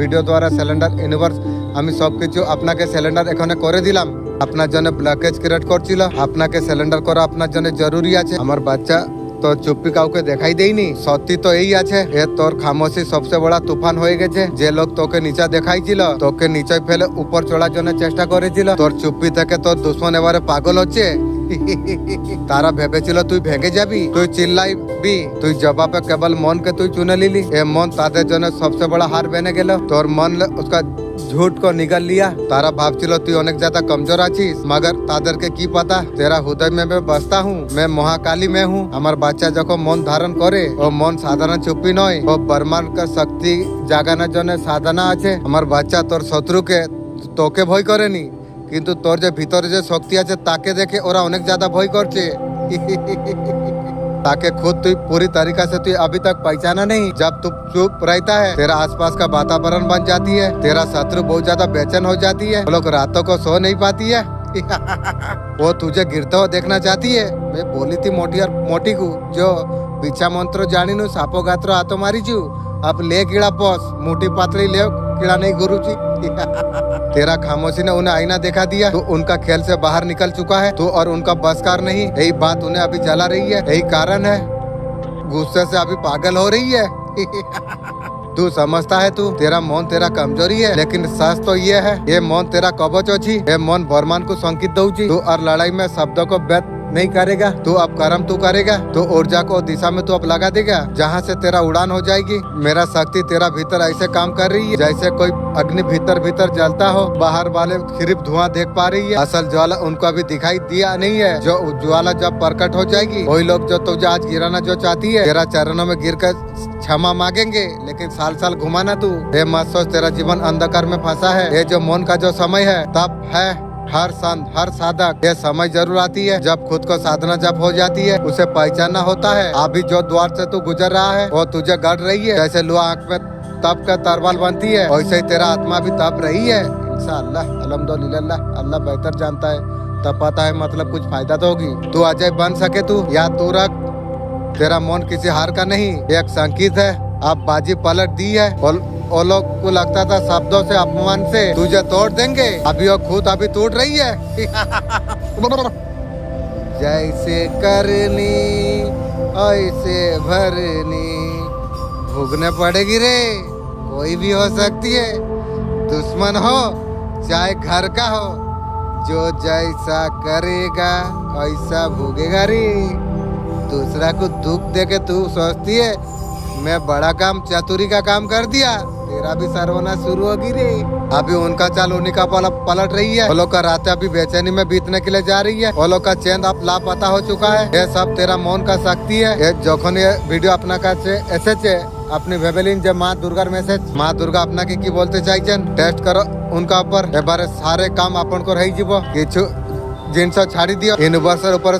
ভিডিও দ্বারা সিলিন্ডার ইউনিভার্স আমি সবকিছু আপনাকে সিলিন্ডার এখানে করে দিলাম। আপনার জন্য ব্লকেজ ক্রিয়েট করছিল, আপনাকে সিলিন্ডার করা আপনার জন্য জরুরি আছে। আমার বাচ্চা তোর চুপ্পি কাউকে দেখাই দেয়নি, সত্যি তো এই আছে। এ তোর খামোশি সবচেয়ে বড় তুফান হয়ে গেছে। যে লোক তোকে নিচে দেখাইছিল, তোকে নিচে ফেলে উপর চড়ার জন্য চেষ্টা করেছিল, তোর চুপ্পি থেকে তোর দুশ্মন এবারে পাগল হচ্ছে। তারা ভেবেছিল তুই ভেঙে যাবি, তুই চিল্লাইবি, তুই জবাবে কেবল মনকে তুই চুনে লিলি। এ মন তাদের জন্য সবচেয়ে বড় হার বেনে গেল। তোর মন उसका झूठ को निगल लिया। तारा भावचिलो तू अनेक ज्यादा कमजोर आছিস, मगर तादर के की पता तेरा हृदय में मैं बसता हूँ, मैं महाकाली में हूँ। আমার বাচ্চা যখন মন ধারণ করে, ও মন সাধারণ চুপ্পি নয়, ও ব্রহ্মাণ্ড का শক্তি জাগানোর জন্য সাধনা আছে। আমার বাচ্চা তোর শত্রুকে তোকে ভয় করেনি, কিন্তু তোর যে ভিতরে যে শক্তি আছে তাকে দেখে ওরা অনেক ज्यादा ভয় করছে। ताकि खुद तू पूरी तरीका से तू अभी तक पहचाना नहीं। जब तू चुप रहता है, तेरा आसपास का वातावरण बन जाती है, तेरा शत्रु बहुत ज्यादा बेचैन हो जाती है, वो लोग रातों को सो नहीं पाती है। वो तुझे गिरते हुए देखना चाहती है। मैं बोली थी मोटी को जो बिछा मंत्र जानी नु सापो गात्र हाथों मारी चू, अब ले कीड़ा बॉस मोटी पातली ले कीड़ा नहीं गुरु जी। तेरा खामोशी ने उन्हें आईना दिखा दिया, तो उनका खेल से बाहर निकल चुका है, तो और उनका बसकार नहीं। यही बात उन्हें अभी जला रही है, यही कारण है गुस्से से अभी पागल हो रही है। तू समझता है तू तेरा मौन तेरा कमजोरी है, लेकिन सच तो ये है, ये मौन तेरा कवच अछि। ये मौन बरमान को संकेत दउची। तू और लड़ाई में शब्दों को व्यक्त नहीं करेगा, तू अब कर्म तू करेगा, तो ऊर्जा को दिशा में तू अब लगा देगा, जहाँ से तेरा उड़ान हो जाएगी। मेरा शक्ति तेरा भीतर ऐसे काम कर रही है जैसे कोई अग्नि भीतर जलता हो, बाहर वाले सिर्फ धुआं देख पा रही है, असल ज्वाला उनको अभी दिखाई दिया नहीं है। जो ज्वाला जब प्रकट हो जाएगी, वही लोग जो तुझे आज गिराना जो चाहती है, तेरा चरणों में गिर कर क्षमा मांगेंगे, लेकिन साल साल घुमाना तू। हे मत सोच तेरा जीवन अंधकार में फंसा है। ये जो मौन का जो समय है तब है। हर संत हर साधक ये समय जरूर आती है जब खुद को साधना जब हो जाती है, उसे पहचानना होता है। अभी जो द्वार से तू गुजर रहा है वो तुझे गढ़ रही है। जैसे लोहा आंख में तप का तरवाल बनती है, वैसे ही तेरा आत्मा भी तप रही है। इंशाअल्लाह अल्हम्दुलिल्लाह, अल्लाह बेहतर जानता है। तपाता है मतलब कुछ फायदा तो होगी। तू अजय बन सके तू या तू रख। तेरा मौन किसी हार का नहीं, एक संकेत है। अब बाजी पलट दी है। वो लोग को लगता था शब्दों से अपमान से तुझे तोड़ देंगे, अभी वो खुद अभी टूट रही है। जैसे करनी ऐसे भरनी, भोगने पड़ेगी रे, कोई भी हो सकती है। दुश्मन हो चाहे घर का हो, जो जैसा करेगा ऐसा भोगेगा रे। दूसरा को दुख दे के तू सोचती है मैं बड़ा काम चतुरी का काम कर दिया, तेरा भी सर्वनाश शुरू होगी रे। अभी उनका चाल उन्हीं का पलट रही है। वो लोग का रात अभी बेचैनी में बीतने के लिए जा रही है। वो लोग का चैन अब लापता हो चुका है। ये सब तेरा मौन का शक्ति है। ये যখন ये वीडियो अपना কাছে এসেছে, আপনি ভেবেলেন যে মা দুর্গার মেসেজ। মা দুর্গা আপনাকে কি বলতে চাইছেন টেস্ট করো उनका ऊपर। এবারে সারে কাম আপন কর হই যাব। কিছু জিনিস ছাড়ি দিও। यूनिवर्सल ऊपर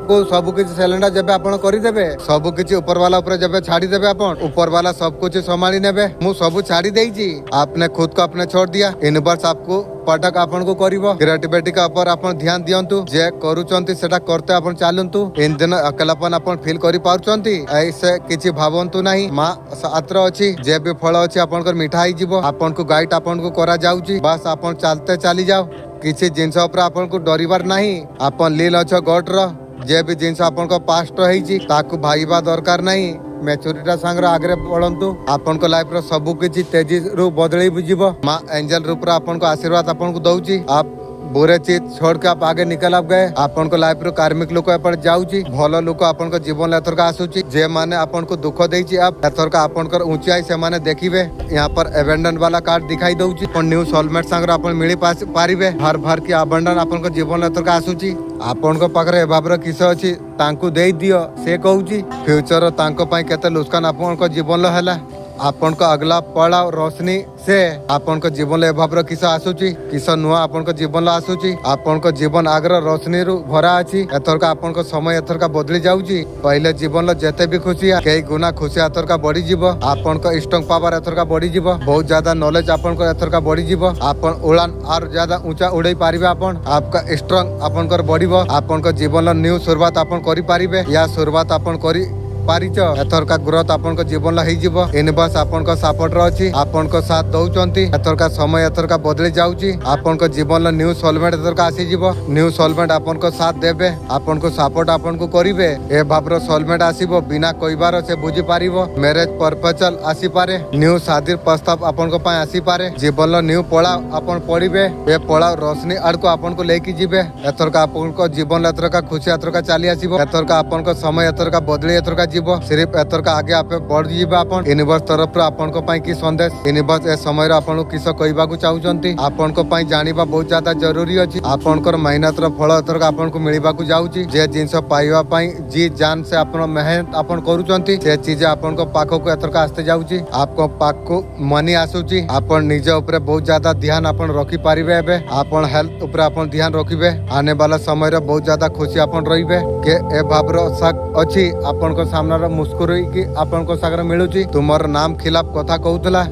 को सब किसी सिलेंडर जब आपण करदेवे, सब किसी ऊपर वाला ऊपर जब छाड़ी देवे, आपण ऊपर वाला सब कुछ संभाली नेबे। मु सब छाड़ी देइची, आपने खुद को अपने छोड़ दिया। यूनिवर्स आपको पटक आपण को करिवो। क्रिएटिविटी का ऊपर आपण ध्यान दियंतु। जे करूचंती सेटा करते आपण चालंतु। इन दिन अकेलापन आपण फील करि पाउचंती, ऐसे किछि भावंतु नाही। मां सात्र अछि, जे भी फल अछि आपण को मिठा ही जीवो। आपण को गाइड आपण को करा जाउची, बस आपण चालते चली जाओ। किछि जिंस ऊपर आपण को डरिवार नाही। आपण लील अछ गॉड रो जे भी जिनस आपन को पास्ट होईची ताकू भाईबा दरकार नहीं। मैच्योरिटी सांगरे आगे बढ़ंतु आपन को लाइफ रो सब किछि तेजी रु बदली बुझिबो मां एंजल रूप रो आपन को आशीर्वाद आपन को दउची आप बुरे चीज छोड़ के आप आगे निकल आप गए आपन को लाइफ रो कार्मिक लोक एपट जाउची भलो लोक आपन को जीवन एथर का आसुची जे माने आपन को दुख देइची आप एथर का आपन कर ऊंचाई से माने देखिबे यहाँ पर एबेंडन वाला कार्ड दिखाई दउची और न्यू सोलमेट संग आपन मिली पारिबे हर भर की अबंडन आपन को जीवन एथर का आसुची आपन को पाखरे एभाबर किस अछि तांकु देई दियो से कहउची फ्यूचर तांको पई केते लुस्कान आपन को जीवन लो हला आपन को अगला पड़ा रोशनी से आपन को जीवन एभाबर किस आसुची किस नुआ आपन को जीवन आसुची आपन को जीवन आग्र रोशनी रु भरा अछि एथर का आपन को समय एथर का बदली जाउची पहले जीवन लो जेते भी खुशी कई गुना खुशी एथर का बढ़ी जीवो आपन को स्ट्रांग पावर एथर का बढ़ी जीवो बहुत ज्यादा नॉलेज आपन को एथर का बढ़ी जीवो आपन उड़ान और ज्यादा ऊंचा उड़ाई पारिबे आपन आपका स्ट्रांग आपन कर बढ़िबो आपन को जीवन लो न्यू शुरुआत आपन करि पारिबे या शुरुआत आपन करि पारिच एथर का ग्रोथ आपन को जीवन लही जीवो यूनिवर्स आपन को सपोर्ट रहछि आपन को साथ दउचंती एथर का समय एथर का बदली जाउची आपन को जीवन न्यू सोलमेट एथर का आसी जीवो न्यू सोलमेट आपन को साथ देबे आपन को सपोर्ट आपन को करिवे ए भाबर सोलमेट आसीबो बिना कइबार से बुझी पारिबो मैरिज परपेचुअल आसी पारे न्यू शादी प्रस्ताव आपन को पय आसी पारे जीवन न्यू पड़ा आपन पड़िबे ए पड़ा रोशनी आड़ को आपन को लेके जीवे एथर का आपन को जीवन एथर का खुशी एथर का चली आसीबो एथर का आपन को समय एथर का बदली एथर का जीवो सिर्फ एथर का आगे आप बढ़ जीवा आपन यूनिवर्स तरफ आपन को पई की संदेश यूनिवर्स ए समय आपन को किस कहबा को चाहुचंती आपन को पई जानिबा बहुत ज्यादा जरूरी अछि आपन कर मेहनत रो फल एथर का आपन को मिलिबा को जाउची जे जिंस पाइबा पई जी जान से आपन मेहनत आपन करूचंती से चीज आपन को पाखो को एथर का आस्ते जाउची आपको पाख को मनी आसुची आपन निज ऊपर बहुत ज्यादा ध्यान आपन रखी पारिबे एबे आपन हेल्थ ऊपर आपन ध्यान रखिबे आने वाला समय रे बहुत ज्यादा खुशी आपन रहिबे के ए भाबरो सक अछि आपन को सामने मुस्कुराई की आपन को सागर मिलुची तुम्हार नाम खिलाफ कथा कहूतला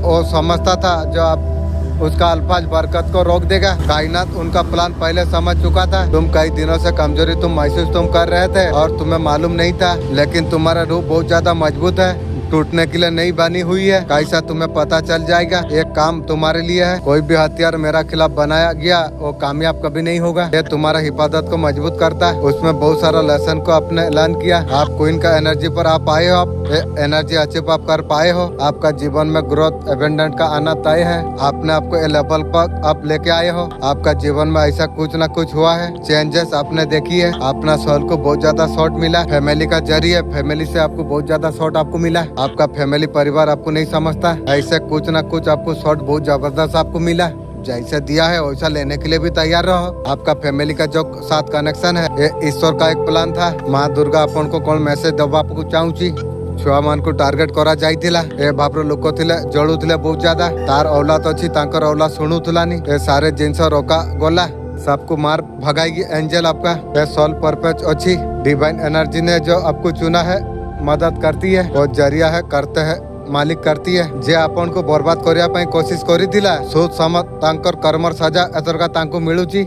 वो समझता था जो आप उसका अल्फाज बरकत को रोक देगा कायनात उनका प्लान पहले समझ चुका था तुम कई दिनों से कमजोरी तुम महसूस तुम कर रहे थे और तुम्हें मालूम नहीं था लेकिन तुम्हारा रूह बहुत ज्यादा मजबूत है टूटने के लिए नहीं बनी हुई है कैसा तुम्हें पता चल जाएगा एक काम तुम्हारे लिए है कोई भी हथियार मेरा खिलाफ बनाया गया वो कामयाब कभी नहीं होगा ये तुम्हारा हिफाजत को मजबूत करता है उसमें बहुत सारा लेसन को आपने ऐलान किया आप क्वीन का एनर्जी पर आप आए हो आप एनर्जी अचीव आप कर पाए हो आपका जीवन में ग्रोथ एबेंडेंट का आना तय है आपने आपको ये लेवल पर आप लेके आए हो आपका जीवन में ऐसा कुछ न कुछ हुआ है चेंजेस आपने देखी है अपना सोल को बहुत ज्यादा शॉर्ट मिला फैमिली का जरिए फैमिली से आपको बहुत ज्यादा शॉर्ट आपको मिला आपका फैमिली परिवार आपको नहीं समझता ऐसे कुछ ना कुछ आपको शॉर्ट बहुत जबरदस्त आपको मिला जैसे दिया है वैसा लेने के लिए भी तैयार रहो आपका फैमिली का जो साथ कनेक्शन है ये ईश्वर का एक प्लान था माँ दुर्गा अपन को कौन मैसेज दबा आपको चाहूची छुआ मान को टार्गेट करा जाइथिला ए भाबर लोक थिले जळुथिले बहुत ज्यादा तार औलाद अछि तांकर औलाद सुनुथुलानी ए सारे जिंस रोका गोला सबको मार भगाएगी एंजल आपका ये सोल पर्पज अच्छी डिवाइन एनर्जी ने जो आपको चुना है मदद करती है और जरिया है करते है मालिक करती है जे आपन को बर्बाद करिया पई कोशिश करी थिला सोच समझ तांकर कर्मर सजा एतर का तांको मिलुची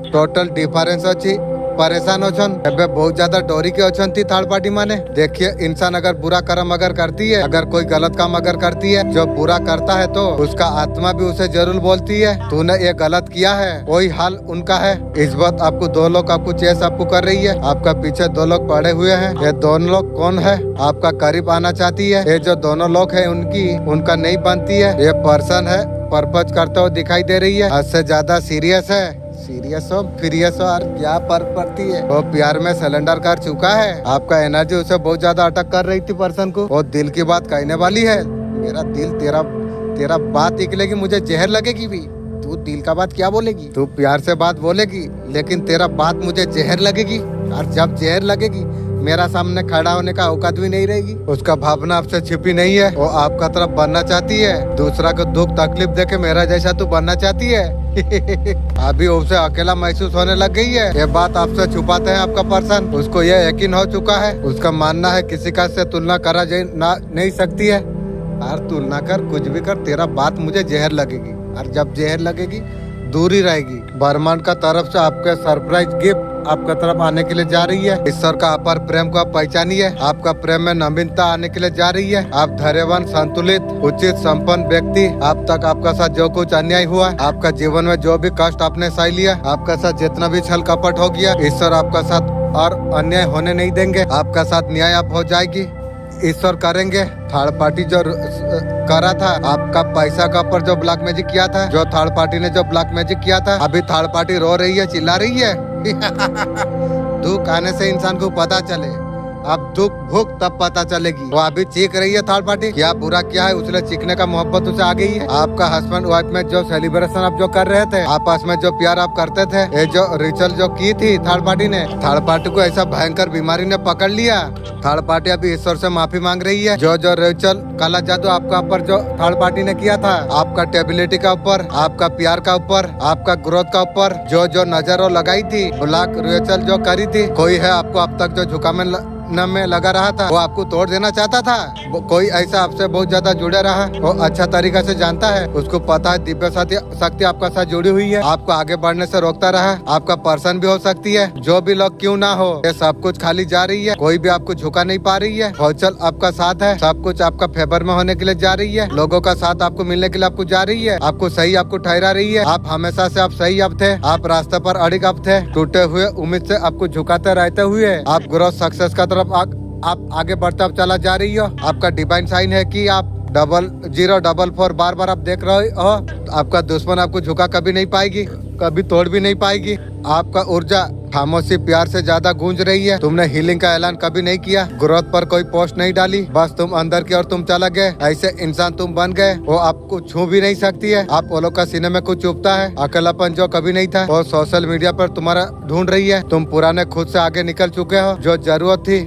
टोटल डिफरेंस अछि परेशान अछन एबे बहुत ज्यादा डरी के अछंती थर्ड पार्टी माने देखिए इंसान अगर बुरा कर्म अगर करती है अगर कोई गलत काम अगर करती है जो बुरा करता है तो उसका आत्मा भी उसे जरूर बोलती है तूने ये गलत किया है वही हाल उनका है इस वक्त आपको दो लोग आपको चेस आपको कर रही है आपका पीछे दो लोग पड़े हुए हैं ये दोनों लोग कौन है आपका करीब आना चाहती है ये जो दोनों लोग है उनकी उनका नहीं बनती है ये पर्सन है परपज करते हुए दिखाई दे रही है इससे ज्यादा सीरियस है सीरियस हो फिरियस हो और क्या फर्क पड़ती है वो प्यार में सिलेंडर कर चुका है आपका एनर्जी उसे बहुत ज्यादा अटक कर रही थी पर्सन को वो दिल की बात कहने वाली है मेरा दिल तेरा बात निकलेगी मुझे जहर लगेगी भी तू दिल का बात क्या बोलेगी तू प्यार से बात बोलेगी लेकिन तेरा बात मुझे जहर लगेगी और जब जहर लगेगी मेरा सामने खड़ा होने का औकात भी नहीं रहेगी उसका भावना आपसे छिपी नहीं है वो आपका तरफ बनना चाहती है दूसरा को दुख तकलीफ देके मेरा जैसा तू बनना चाहती है अभी उसे अकेला महसूस होने लग गई है ये बात आपसे छुपाते हैं आपका पर्सन उसको ये यकीन हो चुका है उसका मानना है किसी का से तुलना करा नहीं सकती है और तुलना कर कुछ भी कर तेरा बात मुझे जहर लगेगी और जब जहर लगेगी दूरी रहेगी ब्रह्मांड का तरफ से आपके सरप्राइज गिफ्ट आपका तरफ आने के लिए जा रही है ईश्वर का अपार प्रेम को आप पहचानिए आपका प्रेम में नवीनता आने के लिए जा रही है आप धैर्यवान संतुलित उचित संपन्न व्यक्ति आप तक आपका साथ जो कुछ अन्याय हुआ आपका जीवन में जो भी कष्ट आपने सह लिया आपका साथ जितना भी छल कपट हो गया ईश्वर आपका साथ और अन्याय होने नहीं देंगे। आपका साथ न्याय आप हो जाएगी, ईश्वर करेंगे। थर्ड पार्टी जो करा था, आपका पैसा का ऊपर जो ब्लैक मैजिक किया था, जो थर्ड पार्टी ने जो ब्लैक मैजिक किया था, अभी थर्ड पार्टी रो रही है, चिल्ला रही है। दुख आने से इंसान को पता चले, अब दुख भूख तब पता चलेगी। वो अभी चीख रही है थर्ड पार्टी, क्या बुरा क्या है, उसने चीखने का मोहब्बत उसे आ गई है। आपका हस्बैंड वाइफ में जो सेलिब्रेशन आप जो कर रहे थे, आपस में जो प्यार आप करते थे, ये जो रिचुअल जो की थी थर्ड पार्टी ने, थर्ड पार्टी को ऐसा भयंकर बीमारी ने पकड़ लिया। थर्ड पार्टी अभी ईश्वर से माफी मांग रही है। जो जो रिचुअल काला जादू आपका ऊपर जो थर्ड पार्टी ने किया था, आपका टेबिलिटी का ऊपर, आपका प्यार का ऊपर, आपका ग्रोथ का ऊपर जो जो नजर लगाई थी, ब्लैक रिचुअल जो करी थी, कोई है आपको अब तक जो झुका में लगा रहा था, वो आपको तोड़ देना चाहता था। कोई ऐसा आपसे बहुत ज्यादा जुड़े रहा, वो अच्छा तरीका से जानता है, उसको पता है दिव्य शक्ति आपका साथ जुड़ी हुई है, आपको आगे बढ़ने से रोकता रहा। आपका पर्सन भी हो सकती है, जो भी लोग क्यों ना हो, ये सब कुछ खाली जा रही है, कोई भी आपको झुका नहीं पा रही है। हौचल आपका साथ है, सब कुछ आपका फेवर में होने के लिए जा रही है, लोगों का साथ आपको मिलने के लिए आपको जा रही है, आपको सही आपको ठहरा रही है। आप हमेशा से आप सही अब थे, आप रास्ते पर अड़िग अब थे, टूटे हुए उम्मीद से आपको झुकाते रहते हुए आप ग्रोथ सक्सेस का तरफ आप आगे बढ़ते अब चला जा रही हो। आपका डिवाइन साइन है कि आप 0044 बार बार आप देख रहे हो। आपका दुश्मन आपको झुका कभी नहीं पाएगी, कभी तोड़ भी नहीं पाएगी। आपका ऊर्जा खामोशी प्यार से ज्यादा गूंज रही है। तुमने हीलिंग का ऐलान कभी नहीं किया, ग्रोथ पर कोई पोस्ट नहीं डाली, बस तुम अंदर की ओर तुम चला गए। ऐसे इंसान तुम बन गए, वो आपको छू भी नहीं सकती है। आप वो लोग का सीने में कुछ चुभता है, अकेलापन जो कभी नहीं था, वो सोशल मीडिया पर तुम्हारा ढूंढ रही है। तुम पुराने खुद से आगे निकल चुके हो, जो जरूरत थी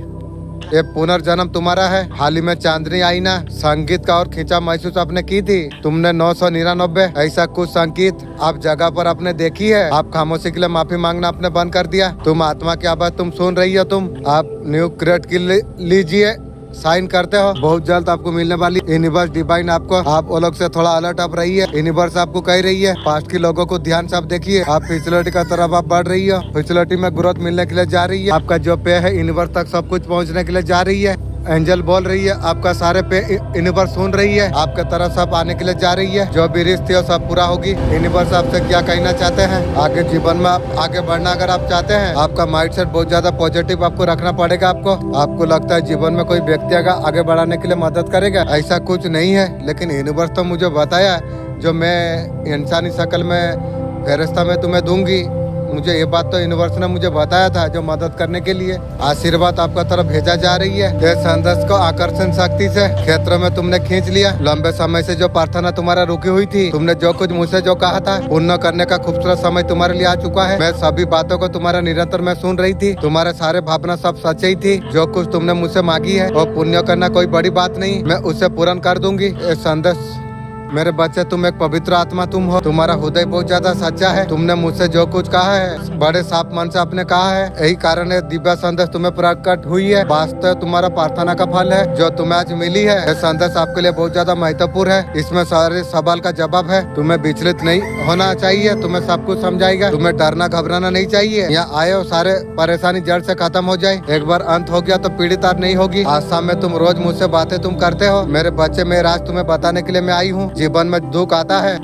ये पुनर्जन्म तुम्हारा है। हाल ही में चांदनी आई ना, संगीत का और खींचा महसूस आपने की थी। तुमने 999 ऐसा कुछ संगीत आप जगह पर आपने देखी है। आप खामोशी के लिए माफी मांगना आपने बंद कर दिया। तुम आत्मा की आवाज तुम सुन रही हो। तुम आप न्यू क्रिएट लीजिए, साइन करते हो, बहुत जल्द आपको मिलने वाली यूनिवर्स डिवाइन आपको, आप वो लोग से थोड़ा अलर्ट आप रही है। यूनिवर्स आपको कह रही है, पास्ट के लोगों को ध्यान से आप देखिए, आप फिजिलिटी का तरफ आप बढ़ रही हो, फिजिलिटी में ग्रोथ मिलने के लिए जा रही है। आपका जो पे है यूनिवर्स तक सब कुछ पहुंचने के लिए जा रही है। एंजल बोल रही है, आपका सारे पे यूनिवर्स सुन रही है, आपके तरफ सब आने के लिए जा रही है। जो भी रिश्ते हो सब पूरा होगी। यूनिवर्स आपसे क्या कहना चाहते हैं, आगे जीवन में आप आगे बढ़ना अगर आप चाहते हैं, आपका माइंडसेट बहुत ज्यादा पॉजिटिव आपको रखना पड़ेगा। आपको लगता है जीवन में कोई व्यक्ति आगे बढ़ाने के लिए मदद करेगा, ऐसा कुछ नहीं है। लेकिन यूनिवर्स तो मुझे बताया, जो मैं इंसानी शक्ल में फेरिस्ता में तुम्हें दूंगी, मुझे ये बात तो यूनिवर्स ने मुझे बताया था, जो मदद करने के लिए आशीर्वाद आपका तरफ भेजा जा रही है। ये संदेश को आकर्षण शक्ति से क्षेत्र में तुमने खींच लिया। लंबे समय से जो प्रार्थना तुम्हारा रुकी हुई थी, तुमने जो कुछ मुझसे जो कहा था, पूर्ण करने का खूबसूरत समय तुम्हारे लिए आ चुका है। मैं सभी बातों को तुम्हारा निरंतर मैं सुन रही थी, तुम्हारे सारे भावना सब सच्चे ही थी। जो कुछ तुमने मुझसे मांगी है वो पुण्य करना कोई बड़ी बात नहीं, मैं उसे पूर्ण कर दूंगी। ये संदेश मेरे बच्चे, तुम एक पवित्र आत्मा तुम हो, तुम्हारा हृदय बहुत ज्यादा सच्चा है। तुमने मुझसे जो कुछ कहा है बड़े साफ मन से आपने कहा है, यही कारण है दिव्य संदेश तुम्हें प्रकट हुई है। वास्तव तुम्हारा प्रार्थना का फल है जो तुम्हें आज मिली है। यह संदेश आपके लिए बहुत ज्यादा महत्वपूर्ण है, इसमें सारे सवाल का जवाब है। तुम्हें विचलित नहीं होना चाहिए, तुम्हें सब कुछ समझाएगा, तुम्हें डरना घबराना नहीं चाहिए। यहाँ आए हो सारे परेशानी जड़ से खत्म हो जाए। एक बार अंत हो गया तो पीड़ित नहीं होगी। आज शाम में तुम रोज मुझसे बातें तुम करते हो। मेरे बच्चे, मैं राज तुम्हें बताने के लिए मैं आई हूँ। जीवन में दुख आता है,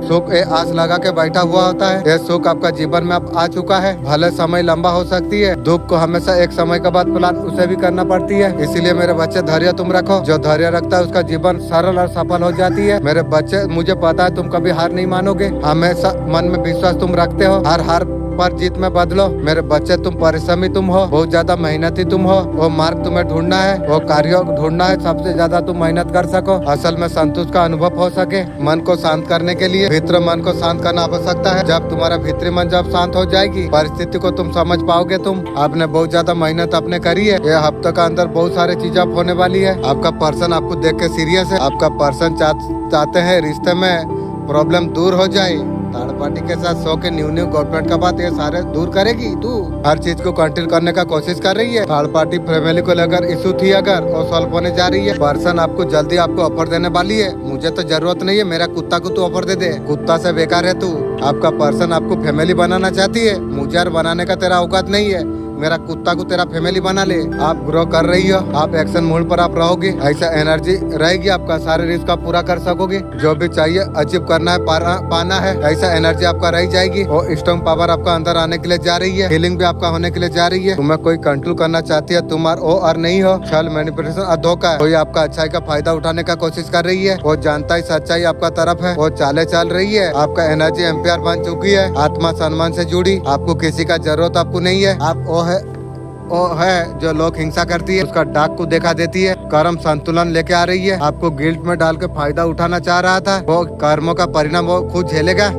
सुख आस लगा के बैठा हुआ होता है। यह सुख आपका जीवन में अब आ चुका है। भले समय लंबा हो सकती है, दुख को हमेशा एक समय के बाद प्लान उसे भी करना पड़ती है। इसीलिए मेरे बच्चे धैर्य तुम रखो, जो धैर्य रखता है उसका जीवन सरल और सफल हो जाती है। मेरे बच्चे, मुझे पता है तुम कभी हार नहीं मानोगे, हमेशा मन में विश्वास तुम रखते हो। हर पर जीत में बदलो। मेरे बच्चे, तुम परिश्रमी तुम हो, बहुत ज्यादा मेहनती तुम हो। वो मार्ग तुम्हें ढूंढना है, वो कार्य ढूंढना है, सबसे ज्यादा तुम मेहनत कर सको, असल में संतोष का अनुभव हो सके। मन को शांत करने के लिए भीतर मन को शांत करना आवश्यकता है। जब तुम्हारा भीतरी मन जब शांत हो जाएगी, परिस्थिति को तुम समझ पाओगे। तुम आपने बहुत ज्यादा मेहनत अपने करी है, ये हफ्ते का अंदर बहुत सारी चीजें होने वाली है। आपका पर्सन आपको देख के सीरियस है। आपका पर्सन चाहते हैं रिश्ते में प्रॉब्लम दूर हो जाए। थर्ड पार्टी के साथ सो के न्यू गवर्नमेंट का बात ये सारे दूर करेगी। तू हर चीज को कंट्रोल करने का कोशिश कर रही है। थर्ड पार्टी फैमिली को लेकर इशू थी, अगर वो सॉल्व होने जा रही है। पर्सन आपको जल्दी आपको ऑफर देने वाली है। मुझे तो जरूरत नहीं है, मेरा कुत्ता को तू ऑफर दे दे, कुत्ता से बेकार है तू। आपका पर्सन आपको फैमिली बनाना चाहती है, मुझे बनाने का तेरा औकात नहीं है। मेरा कुत्ता को तेरा फैमिली बना ले। आप ग्रो कर रही हो, आप एक्शन मोड पर आप रहोगे, ऐसा एनर्जी रहेगी आपका, सारे रिस्क आप पूरा कर सकोगे। जो भी चाहिए अचीव करना है, पाना है, ऐसा एनर्जी आपका रह जाएगी। और स्ट्रॉन्ग पावर आपका अंदर आने के लिए जा रही है, हीलिंग भी आपका होने के लिए जा रही है। तुम्हें कोई कंट्रोल करना चाहती है, तुम और नहीं हो। छल, मैनिपुलेशन और धोखा, कोई आपका अच्छाई का फायदा उठाने का कोशिश कर रही है। वो जानता ही सच्चाई आपका तरफ है, वो चाले चल रही है। आपका एनर्जी एम्पायर बन चुकी है, आत्मा सम्मान से जुड़ी, आपको किसी का जरूरत आपको नहीं है। आप वो है जो लोग हिंसा करती है, उसका डाक को देखा देती है। कर्म संतुलन लेके आ रही है, आपको गिल्ट में डाल के फायदा उठाना चाह रहा था, वो कर्मों का परिणाम वो खुद झेलेगा।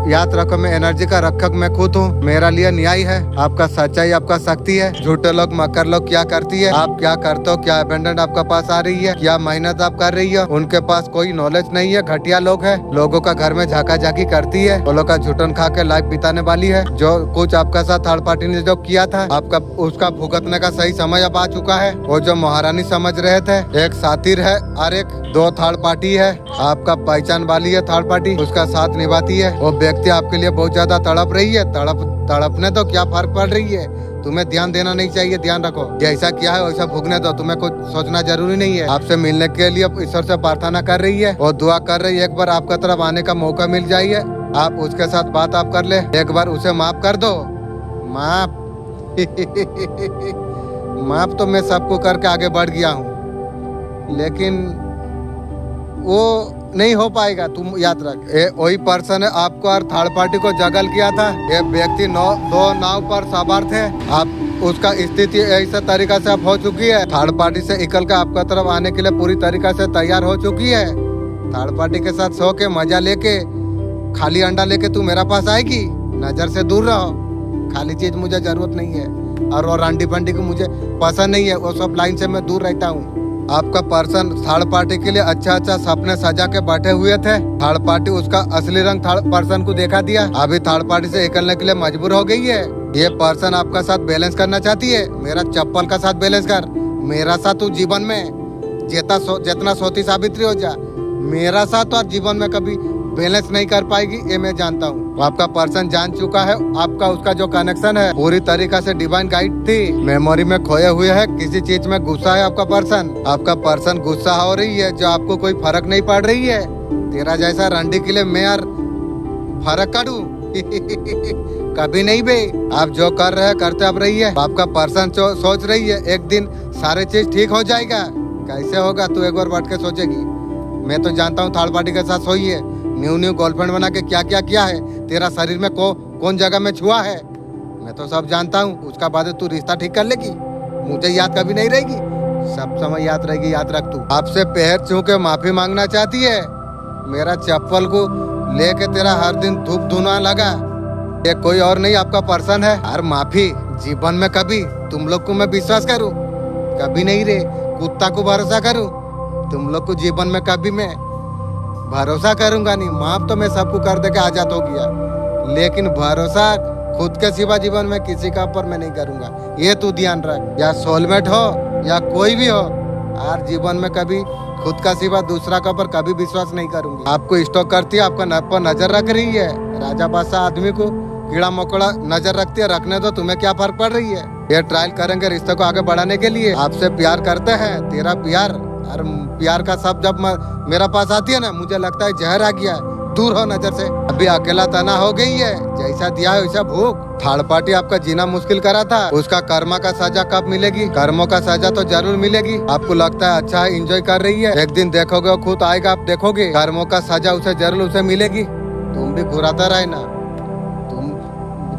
याद रखो, मैं एनर्जी का रक्षक मैं खुद हूँ, मेरा लिए न्याय है। आपका सच्चाई आपका शक्ति है। झूठे लोग मकर लोग क्या करती है, आप क्या करते हो, क्या अबेंडेंट आपका पास आ रही है, क्या मेहनत आप कर रही हो, उनके पास कोई नॉलेज नहीं है, घटिया लोग है। लोगों का घर में झाका झाकी करती है, वो लोग का झूठन खा के लाइफ बिताने वाली है। जो कुछ आपका साथ थर्ड पार्टी ने जो किया था, आपका उसका भुगतने का सही समय अब आ चुका है। वो जो महारानी समझ रहे थे, एक सातिर है और एक दो थर्ड पार्टी है। आपका पहचान वाली है थर्ड पार्टी, उसका साथ निभाती है। वो व्यक्ति आपके लिए बहुत ज्यादा तड़प रही है, तड़पने तो क्या फर्क पड़ रही है, तुम्हें ध्यान देना नहीं चाहिए। ध्यान रखो, जैसा किया है वैसा भुगने दो, तुम्हें कुछ सोचना जरूरी नहीं है। आपसे मिलने के लिए ईश्वर से प्रार्थना कर रही है और दुआ कर रही है, एक बार आपका तरफ आने का मौका मिल जाइए, आप उसके साथ बात आप कर ले, एक बार उसे माफ कर दो। माफ माफ तो मैं सबको करके आगे बढ़ गया हूँ, लेकिन वो नहीं हो पाएगा। तुम याद रख, वही पर्सन है आपको और थर्ड पार्टी को जगल किया था। ये व्यक्ति दो नाव पर सवार थे, आप उसका स्थिति ऐसा तरीका से अब हो चुकी है, थर्ड पार्टी से निकल कर आपका तरफ आने के लिए पूरी तरीका से तैयार हो चुकी है। थर्ड पार्टी के साथ सो के मजा लेके, खाली अंडा लेके तू मेरा पास आएगी। नजर से दूर रहो, खाली चीज मुझे जरूरत नहीं है, और वो रांडी फंडी को मुझे पसंद नहीं है, वो सब लाइन से मैं दूर रहता हूँ। आपका पर्सन थर्ड पार्टी के लिए अच्छा सपने सजा के बैठे हुए थे। थर्ड पार्टी उसका असली रंग थर्ड पर्सन को देखा दिया, अभी थर्ड पार्टी से निकलने के लिए मजबूर हो गई है। ये पर्सन आपका साथ बैलेंस करना चाहती है, मेरा चप्पल का साथ बैलेंस कर, मेरा साथ तू जीवन में जितना सोती सावित्री हो जा, मेरा साथ तो आप जीवन में कभी बैलेंस नहीं कर पाएगी, ये मैं जानता हूँ। आपका पर्सन जान चुका है, आपका उसका जो कनेक्शन है पूरी तरीका से डिवाइन गाइड थी, मेमोरी में खोए हुए है, किसी चीज में गुस्सा है आपका पर्सन गुस्सा हो रही है, जो आपको कोई फर्क नहीं पड़ रही है। तेरा जैसा रंडी के लिए मैं यार फर्क काटू कभी नहीं बे। आप जो कर रहे हैं करते अब रही है। आपका पर्सन सोच रही है एक दिन सारे चीज ठीक हो जाएगा। कैसे होगा तू एक बार बैठ के सोचेगी। मैं तो जानता हूँ थर्ड पार्टी के साथ सोई है, न्यू गर्लफ्रेंड बना के क्या क्या किया है, तेरा शरीर में कौन जगह में छुआ है, मैं तो सब जानता हूँ। उसका बाद तू रिश्ता ठीक कर लेगी, मुझे याद कभी नहीं रहेगी, सब समय याद रहेगी। याद रख, तू आपसे पैर छू के माफी मांगना चाहती है। मेरा चप्पल को लेके तेरा हर दिन धूप धुना लगा, ये कोई और नहीं आपका पर्सन है। और माफी जीवन में कभी तुम लोग को मैं विश्वास करूँ कभी नहीं रे, कुत्ता को भरोसा करूँ, तुम लोग को जीवन में कभी मैं भरोसा करूंगा नहीं। माफ तो मैं सबको कर दे के आजाद हो गया, लेकिन भरोसा खुद के सिवा जीवन में किसी का ऊपर मैं नहीं करूंगा, ये तू ध्यान रख। या सोलमेट हो या कोई भी हो, और जीवन में कभी खुद का सिवा दूसरा का ऊपर कभी विश्वास नहीं करूंगी। आपको स्टॉक करती है, आपका पर नजर रख रही है। राजा बादशाह आदमी को कीड़ा मकोड़ा नजर रखती है, रखने दो, तुम्हें क्या फर्क पड़ रही है। ये ट्रायल करेंगे रिश्ते को आगे बढ़ाने के लिए। आपसे प्यार करते हैं, तेरा प्यार और प्यार का सब जब मेरा पास आती है ना, मुझे लगता है जहर आ गया है, दूर हो नजर से। अभी अकेला तना हो गई है, जैसा दिया है वैसा भूख। थर्ड पार्टी आपका जीना मुश्किल करा था, उसका कर्मा का सजा कब मिलेगी? कर्मों का सजा तो जरूर मिलेगी। आपको लगता है अच्छा है, एंजॉय कर रही है, एक दिन देखोगे खुद आएगा, आप देखोगे कर्मों का सजा उसे जरूर उसे मिलेगी। तुम भी घुराता रहना,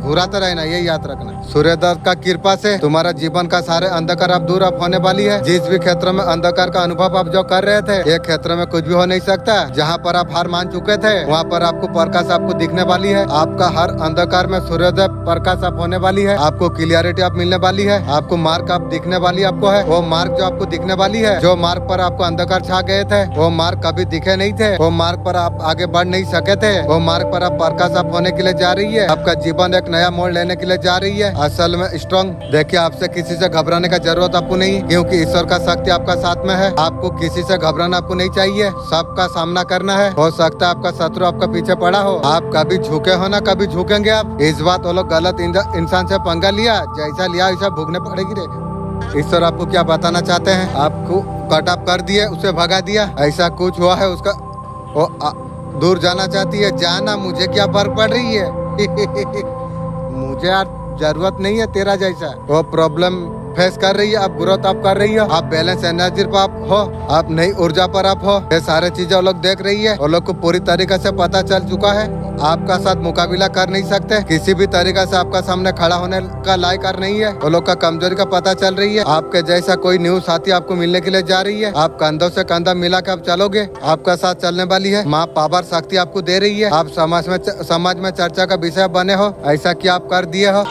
घुराते रहना, ये याद रखना। सूर्यदेव का कृपा से तुम्हारा जीवन का सारे अंधकार अब दूर अब होने वाली है। जिस भी क्षेत्र में अंधकार का अनुभव आप जो कर रहे थे, ये क्षेत्र में कुछ भी हो नहीं सकता। जहाँ पर आप हार मान चुके थे, वहाँ पर आपको प्रकाश आपको दिखने वाली है। आपका हर अंधकार में सूर्यदेव प्रकाश आप होने वाली है। आपको क्लियरिटी आप मिलने वाली है। आपको मार्ग आप दिखने वाली आपको है। वो मार्ग जो आपको दिखने वाली है, जो मार्ग पर आपको अंधकार छा गए थे, वो मार्ग कभी दिखे नहीं थे, वो मार्ग पर आप आगे बढ़ नहीं सके थे, वो मार्ग पर आप प्रकाश आप होने के लिए जा रही है। आपका जीवन एक नया मोड़ लेने के लिए जा रही है, असल में स्ट्रॉन्ग। देखिए, आपसे किसी से घबराने का जरूरत आपको नहीं, क्योंकि ईश्वर का शक्ति आपका साथ में है। आपको किसी से घबराना आपको नहीं चाहिए, सबका सामना करना है। हो सकता है आपका शत्रु आपका पीछे पड़ा हो, आप कभी झुके हो ना कभी झुकेंगे आप। इस बात वो लोग गलत इंसान से पंगा लिया, जैसा लिया वैसा भुगतने पड़ेगी रे। ईश्वर आपको क्या बताना चाहते हैं? आपको कट ऑफ कर दिए, उसे भगा दिया, ऐसा कुछ हुआ है उसका। वो दूर जाना चाहती है, जाना, मुझे क्या फर्क पड़ रही है। मुझे यार जरूरत नहीं है तेरा जैसा। वो प्रॉब्लम फेस कर रही है, आप ग्रोथ आप कर रही हो, आप बैलेंस एनर्जी पर आप हो, आप नई ऊर्जा पर आप हो। ये सारे चीजें वो लोग देख रही है, वो लोग को पूरी तरीके से पता चल चुका है। आपका साथ मुकाबला कर नहीं सकते, किसी भी तरीका से आपका सामने खड़ा होने का लायक नहीं है। वो लोग का कमजोरी का पता चल रही है। आपके जैसा कोई न्यू साथी आपको मिलने के लिए जा रही है, आप कंधों से कंधा मिला कर आप चलोगे, आपका साथ चलने वाली है। माँ पावर शक्ति आपको दे रही है, आप समाज में चर्चा का विषय बने हो, ऐसा क्या आप कर दिए हो।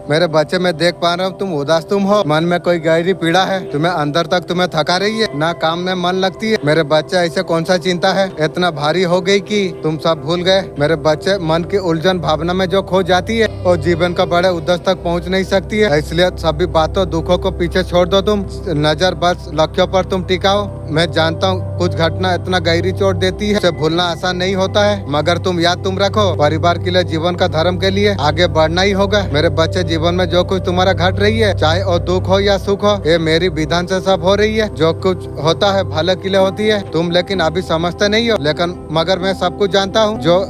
मेरे बच्चे, मैं देख पा रहा हूँ तुम उदास तुम हो, मन में कोई गहरी पीड़ा है, तुम्हें अंदर तक तुम्हें थका रही है, ना काम में मन लगती है। मेरे बच्चे, ऐसे कौन सा चिंता है इतना भारी हो गई कि तुम सब भूल गए। मेरे बच्चे, मन की उलझन भावना में जो खो जाती है और जीवन का बड़े उद्देश्य तक पहुँच नहीं सकती है। इसलिए सभी बातों दुखों को पीछे छोड़ दो, तुम नजर बस लक्ष्यों पर तुम टिकाओ। मैं जानता हूँ कुछ घटना इतना गहरी चोट देती है, उसे भूलना आसान नहीं होता है, मगर तुम याद तुम रखो, परिवार के लिए, जीवन का धर्म के लिए आगे बढ़ना ही होगा। मेरे बच्चे, जीवन में जो कुछ तुम्हारा घट रही है, चाहे और दुख हो या सुख हो, ये मेरी विधान से सब हो रही है। जो कुछ होता है भले के लिए होती है, तुम लेकिन अभी समझते नहीं हो, लेकिन मगर मैं सब कुछ जानता हूँ। जो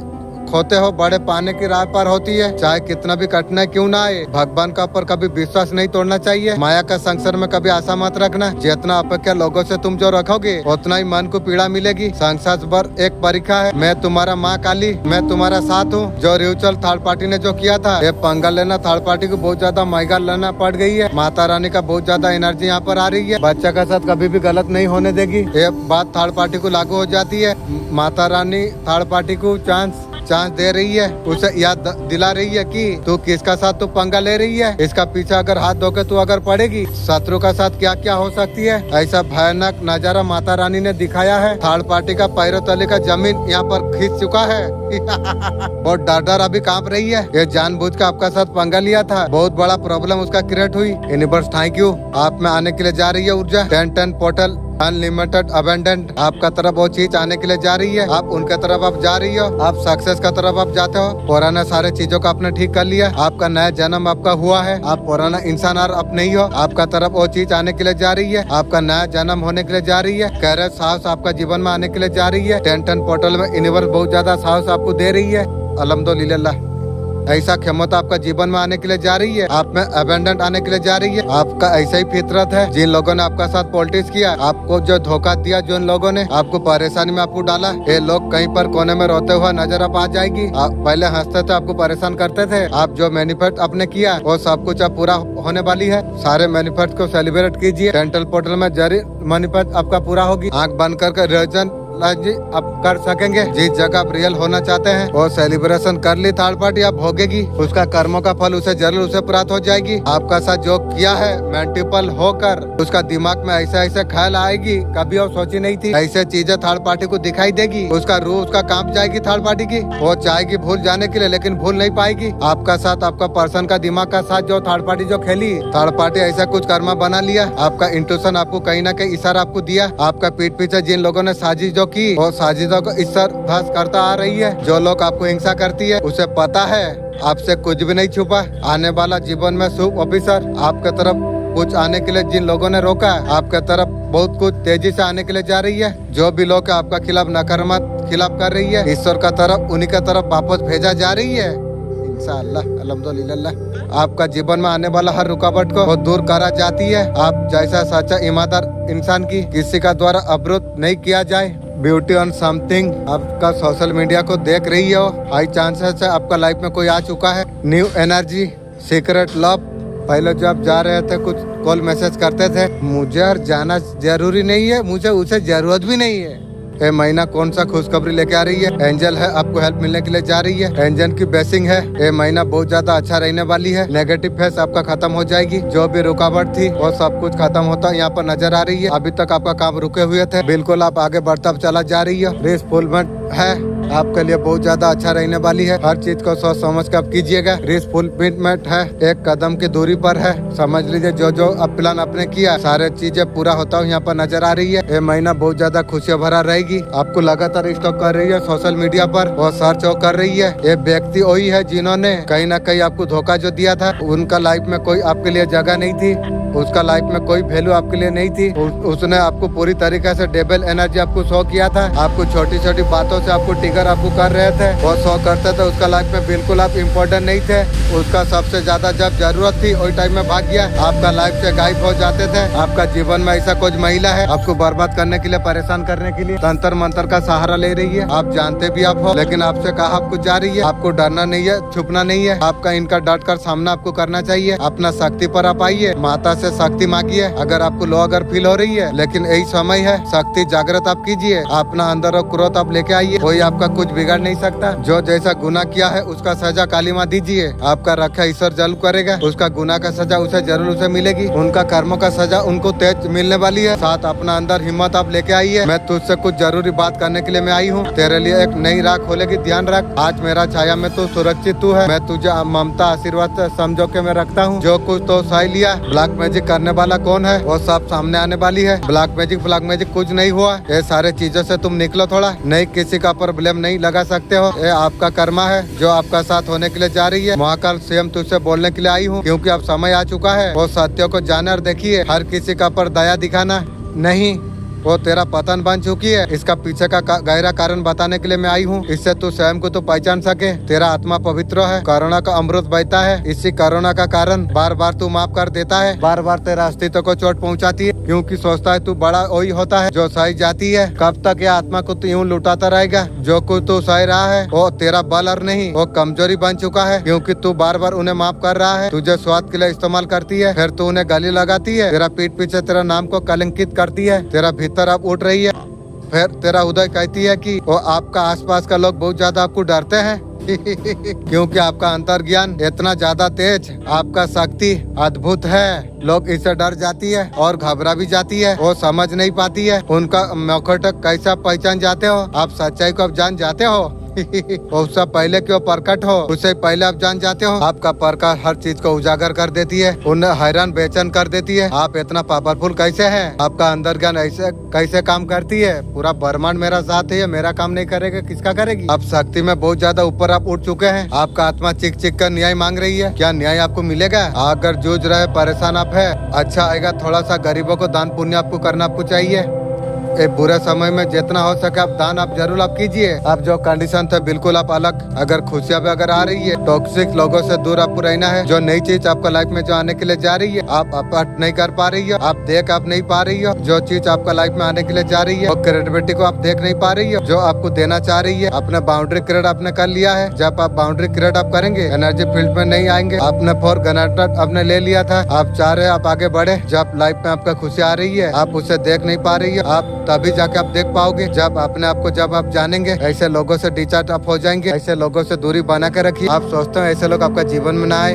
खोते हो बड़े पाने की राह पर होती है, चाहे कितना भी कठिनाई क्यों ना आए। भगवान का ऊपर कभी विश्वास नहीं तोड़ना चाहिए, माया का संसार में कभी आशा मत रखना। जितना अपेक्षा लोगों से तुम जो रखोगे, उतना ही मन को पीड़ा मिलेगी। संसार भर एक परीक्षा है। मैं तुम्हारा माँ काली, मैं तुम्हारा साथ हूँ। जो रिचुअल थर्ड पार्टी ने जो किया था, ये पंगा लेना थर्ड पार्टी को बहुत ज्यादा महंगा लेना पड़ गई है। माता रानी का बहुत ज्यादा एनर्जी यहाँ पर आ रही है, बच्चा का साथ कभी भी गलत नहीं होने देगी। ये बात थर्ड पार्टी को लागू हो जाती है। माता रानी थर्ड पार्टी को चांस दे रही है, उसे याद दिला रही है कि तू किसका साथ तू पंगा ले रही है। इसका पीछे अगर हाथ धोके तू अगर पड़ेगी, शत्रु का साथ क्या क्या हो सकती है। ऐसा भयानक नजारा माता रानी ने दिखाया है। थर्ड पार्टी का पैरों तले का जमीन यहाँ पर खींच चुका है और डर अभी कांप रही है। ये जानबूझ कर आपका साथ पंगा लिया था, बहुत बड़ा प्रॉब्लम उसका क्रिएट हुई। यूनिवर्स थैंक यू, आप में आने के लिए जा रही है ऊर्जा। 10 पोर्टल अनलिमिटेड अबेंडेंट आपका तरफ वो चीज आने के लिए जा रही है। आप उनके तरफ आप जा रही हो, आप सक्सेस का तरफ आप जाते हो। पुराना सारे चीजों को आपने ठीक कर लिया, आपका नया जन्म आपका हुआ है। आप पुराना इंसान और अब नहीं हो, आपका तरफ वो चीज आने के लिए जा रही है। आपका नया जन्म होने के लिए जा रही है। कैरियर साहस आपका जीवन में आने के लिए जा रही है। 10 पोर्टल में यूनिवर्स बहुत ज्यादा साहस आपको दे रही है। अल्हम्दुलिल्लाह, ऐसा क्षमता आपका जीवन में आने के लिए जा रही है। आप में अबेंडेंट आने के लिए जा रही है। आपका ऐसा ही फितरत है। जिन लोगों ने आपका साथ पॉलिटिक्स किया, आपको जो धोखा दिया, जिन लोगों ने आपको परेशानी में आपको डाला, ये लोग कहीं पर कोने में रोते हुए नजर आप आ जाएगी। आप पहले हंसते थे, आपको परेशान करते थे। आप जो मैनिफेस्ट आपने किया, वो सब कुछ अब पूरा होने वाली है। सारे मैनिफेस्ट को सेलिब्रेट कीजिए। डेंटल पोर्टल में जरी मैनिफेस्ट आपका पूरा होगी। आँख बंद करके रिजन जी आप कर सकेंगे। जिस जगह आप रियल होना चाहते हैं, वो सेलिब्रेशन कर ली थर्ड पार्टी आप भोगेगी। उसका कर्मों का फल उसे जरूर उसे प्राप्त हो जाएगी। आपका साथ जो किया है मल्टीपल होकर, उसका दिमाग में ऐसा ऐसा ख्याल आएगी, कभी वो सोची नहीं थी। ऐसे चीजें थर्ड पार्टी को दिखाई देगी। उसका रूह उसका कांप जाएगी थर्ड पार्टी की। वो चाहेगी भूल जाने के लिए, लेकिन भूल नहीं पाएगी। आपका साथ आपका पर्सन का दिमाग का साथ जो थर्ड पार्टी जो खेली, थर्ड पार्टी ऐसा कुछ कर्मा बना लिया। आपका इंट्यूशन आपको कहीं ना कहीं इशारा आपको दिया। आपका पीठ पीछे जिन लोगों ने साजिश जो की, वो साजिशों को इस सर धस करता आ रही है। जो लोग आपको हिंसा करती है, उसे पता है आपसे कुछ भी नहीं छुपा। आने वाला जीवन में शुभ ऑफिसर आपके तरफ कुछ आने के लिए जिन लोगों ने रोका, आपके तरफ बहुत कुछ तेजी से आने के लिए जा रही है। जो भी लोग आपका खिलाफ नकारात्मक खिलाफ कर रही है, ईश्वर का तरफ उन्हीं का तरफ वापस भेजा जा रही है। इंशाअल्लाह, अल्हम्दुलिल्लाह। आपका जीवन में आने वाला हर रुकावट को दूर करा जाती है। आप जैसा सच्चा ईमानदार इंसान की किसी का द्वारा अवरुद्ध नहीं किया जाए। ब्यूटी ऑन समथिंग आपका सोशल मीडिया को देख रही हो, हाई चांसेस है आपका लाइफ में कोई आ चुका है। New energy, secret love. पहले जब जा रहे थे कुछ कॉल मैसेज करते थे, मुझे और जाना जरूरी नहीं है, मुझे उसे जरूरत भी नहीं है। ये महीना कौन सा खुशखबरी लेके आ रही है? एंजल है, आपको हेल्प मिलने के लिए जा रही है। एंजल की ब्लेसिंग है। ये महीना बहुत ज्यादा अच्छा रहने वाली है। नेगेटिव फेस आपका खत्म हो जाएगी। जो भी रुकावट थी वो सब कुछ खत्म होता यहाँ पर नजर आ रही है। अभी तक आपका काम रुके हुए थे, बिल्कुल आप आगे बढ़ता चला जा रही है। रिस्फुलमेंट है, आपके लिए बहुत ज्यादा अच्छा रहने वाली है। हर चीज को सोच समझ कर आप कीजिएगा। रिस्फुलमेंट है, एक कदम की दूरी पर है। समझ लीजिए जो जो आप प्लान आपने किया सारे चीजें पूरा होता हुआ यहाँ पर नजर आ रही है। ये महीना बहुत ज्यादा खुशियाँ भरा रहेगी। आपको लगातार स्टॉक कर रही है सोशल मीडिया पर, वो सर्च कर रही है। ये व्यक्ति वही है जिन्होंने कहीं ना कहीं आपको धोखा जो दिया था। उनका लाइफ में कोई आपके लिए जगह नहीं थी, उसका लाइफ में कोई वैल्यू आपके लिए नहीं थी। उसने आपको पूरी तरीके से डेबल एनर्जी आपको शो किया था। आपको छोटी छोटी बातों से आपको टिगर आपको कर रहे थे, वो शो करते थे। उसका लाइफ में बिल्कुल आप इम्पोर्टेंट नहीं थे। उसका सबसे ज्यादा जब जरूरत थी वही टाइम में भाग गया, आपका लाइफ से गायब हो जाते थे। आपका जीवन में ऐसा कुछ महिला है आपको बर्बाद करने के लिए, परेशान करने के लिए तंत्र मंत्र का सहारा ले रही है। आप जानते भी आप हो, लेकिन आपसे कहा आपको जा रही है। आपको डरना नहीं है, छुपना नहीं है। आपका इनका डट कर सामना आपको करना चाहिए। अपना शक्ति पर आप आइए, माता से शक्ति मांगिए। अगर आपको लो अगर फील हो रही है, लेकिन यही समय है, शक्ति जागृत आप कीजिए। अपना अंदर और क्रोध आप लेके आइए, कोई आपका कुछ बिगाड़ नहीं सकता। जो जैसा गुनाह किया है उसका सजा काली माँ दीजिए। आपका रक्षा ईश्वर जरूर करेगा। उसका गुनाह का सजा उसे जरूर उसे मिलेगी। उनका कर्मों का सजा उनको तेज मिलने वाली है। साथ अपना अंदर हिम्मत आप लेके आइए। मैं तुझसे कुछ जरूरी बात करने के लिए मैं आई हूँ। तेरे लिए एक नई राह खोलेगी, ध्यान रख। आज मेरा छाया में तू सुरक्षित तू है। मैं तुझे ममता आशीर्वाद समझो के मैं रखता हूँ। जो कुछ तो सही लिया। ब्लैक मैजिक करने वाला कौन है वो सब सामने आने वाली है। ब्लैक मैजिक कुछ नहीं हुआ। ये सारे चीजों से तुम निकलो थोड़ा। नहीं किसी का पर ब्लेम नहीं लगा सकते हो। ये आपका कर्मा है जो आपका साथ होने के लिए जा रही है। महाकाल स्वयं तुझसे बोलने के लिए आई हूँ, क्योंकि अब समय आ चुका है। वो सत्यों को जाने और देखिए। हर किसी का पर दया दिखाना नहीं, वो तेरा पतन बन चुकी है। इसका पीछे का गहरा कारण बताने के लिए मैं आई हूँ। इससे तू स्वयं को तो पहचान सके। तेरा आत्मा पवित्र है, करुणा का अमृत बहता है। इसी करुणा का कारण बार बार तू माफ कर देता है। बार बार तेरा अस्तित्व को चोट पहुँचाती है, क्योंकि सोचता है तू बड़ा वही होता है जो सही जाती है। कब तक ये आत्मा को तू यूँ लुटाता रहेगा? जो कुछ तू सही रहा है वो तेरा बल और नहीं, वो कमजोरी बन चुका है। क्योंकि तू बार बार उन्हें माफ कर रहा है। तुझे स्वाद के लिए इस्तेमाल करती है, फिर तू उन्हें गाली लगाती है। तेरा पीठ पीछे तेरा नाम को कलंकित करती है। तेरा भीतर आप उठ रही है, फिर तेरा उदय कहती है कि वो आपका आसपास का लोग बहुत ज्यादा आपको डरते हैं। क्योंकि आपका अंतर ज्ञान इतना ज्यादा तेज, आपका शक्ति अद्भुत है। लोग इससे डर जाती है और घबरा भी जाती है। वो समझ नहीं पाती है उनका मुखौट कैसा पहचान जाते हो। आप सच्चाई को अब जान जाते हो। उससे पहले क्यों प्रकट हो, उससे पहले आप जान जाते हो। आपका प्रकाश हर चीज को उजागर कर देती है, उन्हें हैरान बेचैन कर देती है। आप इतना पावरफुल कैसे हैं? आपका अंदर ज्ञान ऐसे कैसे काम करती है? पूरा ब्रह्मांड मेरा साथ है, मेरा काम नहीं करेगा किसका करेगी? आप शक्ति में बहुत ज्यादा ऊपर आप उठ चुके हैं। आपका आत्मा चिक चिक कर न्याय मांग रही है। क्या न्याय आपको मिलेगा? अगर जूझ रहे परेशान आप है, अच्छा आएगा। थोड़ा सा गरीबों को दान पुण्य आपको करना आपको चाहिए। एक बुरे समय में जितना हो सके आप दान आप जरूर आप कीजिए। आप जो कंडीशन थे बिल्कुल आप अलग। अगर खुशियाँ भी अगर आ रही है, टॉक्सिक लोगों से दूर आपको रहना है। जो नई चीज आपका लाइफ में जो आने के लिए जा रही है आप अफोर्ड नहीं कर पा रही हो, आप देख आप नहीं पा रही हो। जो चीज आपका लाइफ में आने के लिए जा रही है, वो क्रिएटिविटी को आप देख नहीं पा रही हो जो आपको देना चाह रही है। अपने बाउंड्री क्रिएट आपने कर लिया है। जब आप बाउंड्री क्रिएट आप करेंगे, एनर्जी फील्ड में नहीं आएंगे। आपने फॉर ग्रांटेड आपने ले लिया था। आप चाह रहे आप आगे बढ़े। जब लाइफ में आपका खुशी आ रही है, आप उसे देख नहीं पा रही है। आप तभी जाके आप देख पाओगे जब अपने आप को जब आप जानेंगे। ऐसे लोगों से डिचार्ज आप हो जाएंगे। ऐसे लोगों से दूरी बना के रखिए। आप सोचते हो ऐसे लोग आपका जीवन में ना आए।